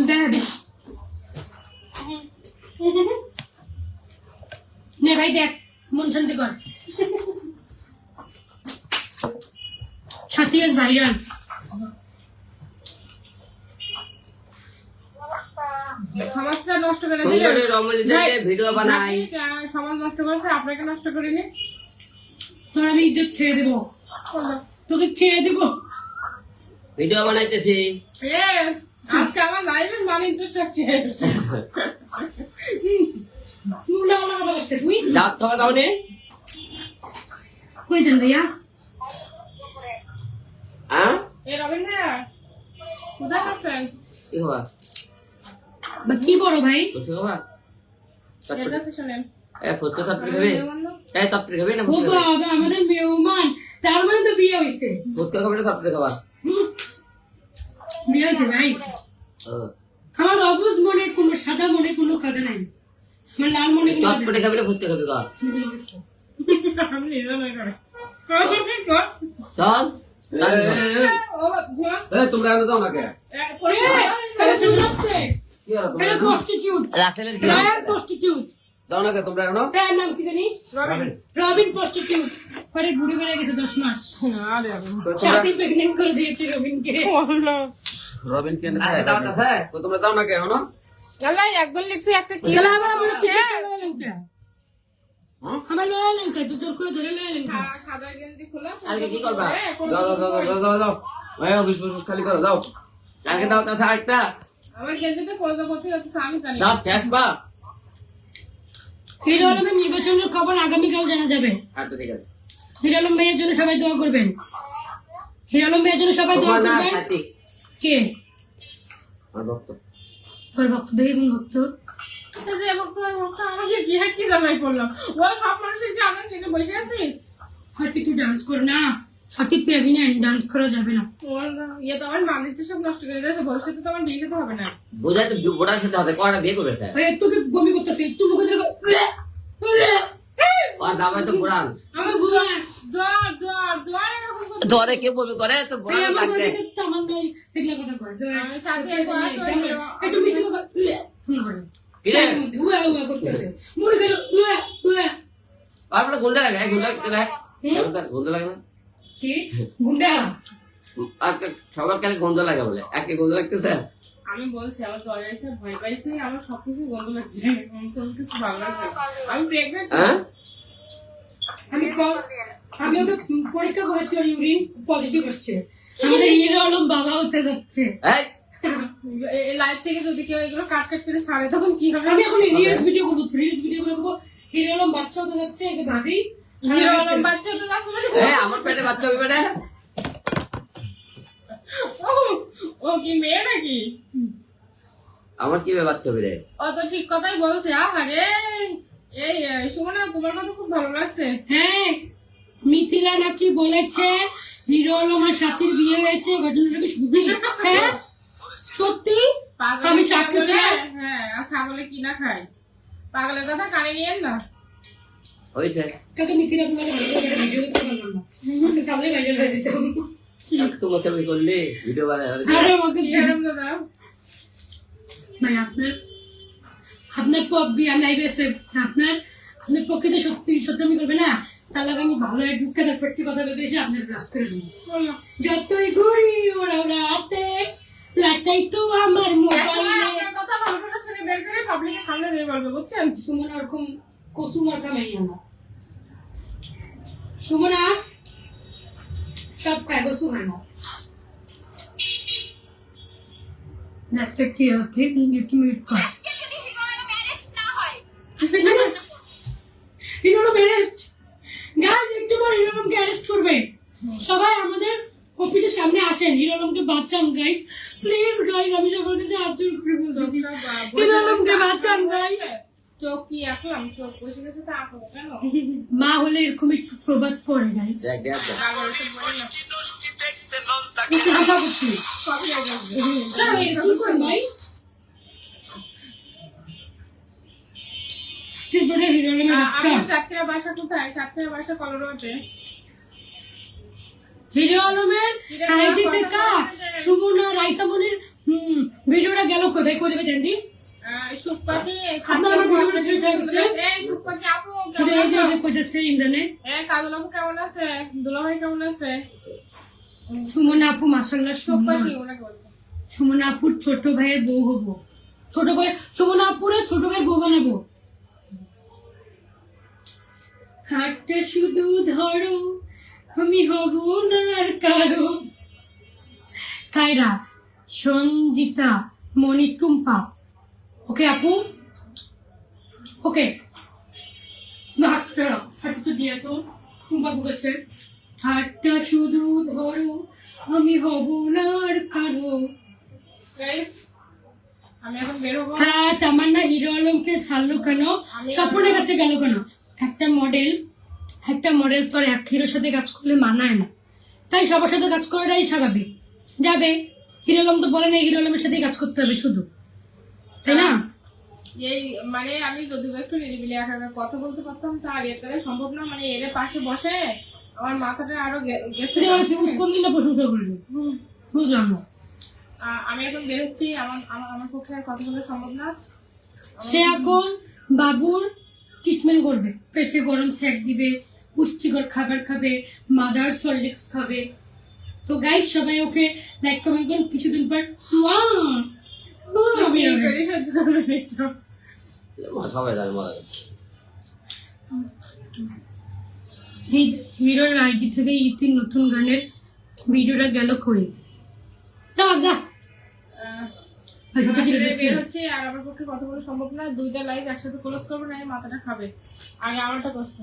দেখা দে নে ভাই দেখ মন শান্তি কর ছাতিয়াস ভাইরাল সমাজটা নষ্ট করে সুন্দরী রমণীদেরকে ভিডিও বানাই সমাজ নষ্ট করেছে আপনাকে নষ্ট করিনি তোর আমি ইজ্জত খেয়ে দেবো তোকে খেয়ে দেবো ভিডিও বানাইতেছি এ আজকে আমার লাইভের বাণিজ্য শেষ তুই কথা বলছিস তুই দাঁত খাওয়া দাও নে কই দেন ভাইয়া হ্যাঁ এ রবিন ভাইয়া কোথায় আছেন কি হবা বা কি বড় ভাই কি হবা এর কাছে শোনেন ফুচকা তরকারি খাবে তরকারি খাবে না ও বাবা আমাদের মেহমান তার মানে তো বিয়ে হয়েছে ফুচকা খাবে না তরকারি খাবা বিয়ে হয়েছে ভাই আমার অবুজ মনে কোনো সাদা মনে কোনো কাদা নাই আমার লাল মনে কোনো কাদা চটপটে খাবে না ফুচকা খাবে গা আমি নিজে নয় করে চল ও তোমরা এনে যাও না কে দূর আছে কি হলো তোমরা এটা এখনো? প্রস্টিটিউট রাসেলের কি রয়্যাল প্রস্টিটিউট যাও না কে তোমরা এখনো? এর নাম কি জানি রবিন প্রস্টিটিউট পরে বুড়ি বেড়ে গেছে 10 মাস তো তোমরা সাথী প্রেগনেন্ট করে দিয়েছে রবিনকে রবিন কে আরে দাও না হ্যাঁ তো তোমরা যাও না কে এখনো? আল্লাহ একজন লিখছে একটা কি গেলা আবার আমরা কি লয়াল কে আমার লয়াল কে তুই জোর করে ধরে লয়াল কে সাদা গেঞ্জি খোলা কালকে কি করবা? যাও যাও যাও যাও যাও যাও এই অফিস ফফিস খালি করো যাও। কালকে দাও তা একটা আমার গেঞ্জিতে প্রজাপতি হচ্ছে আমি জানি দাও ক্যাশ বা হিরো আলমের নির্বাচনের খবর আগামীকাল জানা যাবে আচ্ছা ঠিক আছে হিরো আলম ভাইয়ের জন্য সবাই দোয়া করবেন হিরো আলম ভাইয়ের জন্য সবাই দোয়া তোমার না করবেন সাথী কে আর ভক্ত তোর ভক্ত দেখি কোন ভক্ত এই যে ভক্ত আমাকে কি জামাই পড়লাম ও সব মানুষের কি আমরা সেটা বসে আছি হয়তো একটু ডান্স কর না সাথী প্রেগনেন্ট ডান্স করা যাবে না ইয়ে তো আমার মানিতে সব নষ্ট করে দিয়েছে ভবিষ্যতে তো আমার বিয়ে সাথে হবে না বোঝাই তো বোড়ার সাথে হাতে কয়টা বিয়ে করবে স্যার ওই একটু কি বমি করতেছে একটু মুখে দেখো আর দাবাই তো বুড়ান আমার বুয়া জ্বর জ্বর জ্বর এরকম করছে। তোরে কে বলবে করে তোর বুড়ান আমার লাগবে বলে তামান ভাই এগুলা কথা কয় আমি সাথে একটু মিষ্টি কথা ফোন করে কি রে উয়া উয়া করতেছে মুড়ি গেল উয়া উয়া আপনার গুন্ডা লাগে গুন্ডা গুন্ডা লাগে না কি গুন্ডা আর সবার কালে গন্ধ লাগে বলে একে গন্ধ লাগতেছে আমি বলছি আমার জ্বর আছে ভয় পাইছি আমার সবকিছু গন্ধ লাগছে আমার কোনো কিছু ভালো লাগছে আমি প্রেগনেন্ট হ্যাঁ আমি ওকে পরীক্ষা করেছি ওর ইউরিন পজিটিভ আসছে আমাদের হিরো আলম বাবা হতে যাচ্ছে এই লাইভ থেকে যদি কেউ এগুলো কাট কাট করে ছাড়ে তখন কি হবে আমি এখন রিলস ভিডিও করবো হিরো আলম বাচ্চা হতে যাচ্ছে এই যে ভাবি হিরো আলম বাচ্চা তো যাচ্ছে মানে আমার পেটে বাচ্চা হবে পেটে ও কি মেয়ে নাকি আমার কি বাচ্চা হবে রে ও তো ঠিক কথাই বলছে আরে এই সুমনা তোমার কথা খুব ভালো লাগছে হ্যাঁ মিথিলা নাকি বলেছে হিরো আলমের সাথীর বিয়ে হয়েছে ঘটনাটা কি সত্যি হ্যাঁ সত্যি পাগল আমি সাক্ষী ছিলাম হ্যাঁ আর ছাগলে কি না খায় পাগলের কথা কানে নিয়েন না হয়েছে কালকে মিথিলা আপনাকে ভালো করে ভিডিও দেখতে পারলাম না আমাকে সামনে বাইরে হয়ে যেতাম তোমার কেমন করলি ভিডিও বানায় আরে আমাকে কি হারাম দাদা মানে আপনার পব্বি আমি লাইভে এসে আপনার পক্ষে সত্যি সত্যি করবে না তার লাগে আমি ভালো এক দুঃখে তার পেটটি কথা বেঁধে এসে আপনার ব্রাশ করে দিই বললাম যতই ঘুরি ওরা রাতে লাটাই তো আমার মোবাইলে আপনার কথা ভালো করে শুনে বের করে পাবলিকের সামনে দিয়ে বলবে বুঝছেন সুমন ওরকম কসু মার্কা মাইয়া না সুমনা সব খায় কসু হয় না একটা কি হচ্ছে একটু মিনিট কর হিরোলম অ্যারেস্ট গাইস একটু পর হিরোলমকে অ্যারেস্ট করবে সবাই আমাদের অফিসের সামনে আসেন হিরোলমকে বাঁচান গাইস প্লিজ গাইস আমি সবার কাছে হাত জোড় করে বলতেছি হিরোলমকে বাঁচান গাইস চোখ কি আঁকলাম চোখ বসে গেছে তা আঁকবো কেন মা হলে এরকম একটু প্রবাদ পড়ে গাইস দেখ দেখ দেখ। পাগল তো বলে না একটু হাসা করছি সবই আগে কি করেন ভাই তারপরে হিরোলমের বাচ্চা আপনার সাতক্ষীরা বাসা কোথায় সাতক্ষীরা বাসা কলরোতে হিরো আলমের আইডি থেকে সুমনা রাইসামনির ভিডিওটা গেল কই ভাই কই দেবে জানি সুপাকি আপনার আমার ভিডিওটা দেখে গেছে এই সুপাকি আপু এই যে কইতেছে ইমরানে কাজল আপু কেমন আছে দুলাভাই কেমন আছে সুমনা আপু মাশাআল্লাহ সুপাকি ওনাকে বলছে সুমনা আপুর ছোট ভাইয়ের বউ হবো ছোট ভাই সুমনা আপুরে ছোট ভাইয়ের বউ বানাবো হাতটা শুধু ধরো আমি হব না আর কারো কায়রা সঞ্জিতা মনি টুম্পা ওকে আপু ওকে হাতটা দিয়ে তো টুম্পা বলেছে হাতটা শুধু ধরো আমি হব না আর কারো গাইস আমি এখন বের হবো হ্যাঁ তামান্না হিরো আলমকে ছাড়লো কেন স্বপ্নের কাছে গেল কেন একটা মডেল তো আর এক হিরোর সাথে কাজ করলে মানায় না তাই সবার সাথে কাজ করাটাই স্বাভাবিক যাবে হিরো আলম তো বলে না হিরো আলমের সাথেই কাজ করতে হবে শুধু তাই না এই মানে আমি যদি একটু নিরিবিলি একা কথা বলতে পারতাম তার এটারে সম্ভব না মানে এর পাশে বসে আমার মাথাটা আরো গেছে সেটা মানে ফিউজ করলি না প্রশংসা করলি বুঝলাম না আমি এখন বের হচ্ছি, আমার পক্ষে আর কথা বলা সম্ভব না। সে এখন বাবুর ট্রিটমেন্ট করবে, পেটে গরম সেক দিবে, পুষ্টিকর খাবার খাবে, মাদার সলিক্স খাবে। তো গাইস সবাই ওকে লাইক কমেন্ট করুন, কিছুদিন পর আমি করে সহ্য করবে না। সবাই জানে মজা করছে। হিরোর আইডি থেকে ইতির নতুন গানের ভিডিওটা গেল কই? যা যা আসলে বের হচ্ছে, আর আমার পক্ষে কথা বলা সম্ভব না। 2টা লাইভ একসাথে ক্লোজ করবো না, মাথাটা খাবে। আগে আমারটা করছে।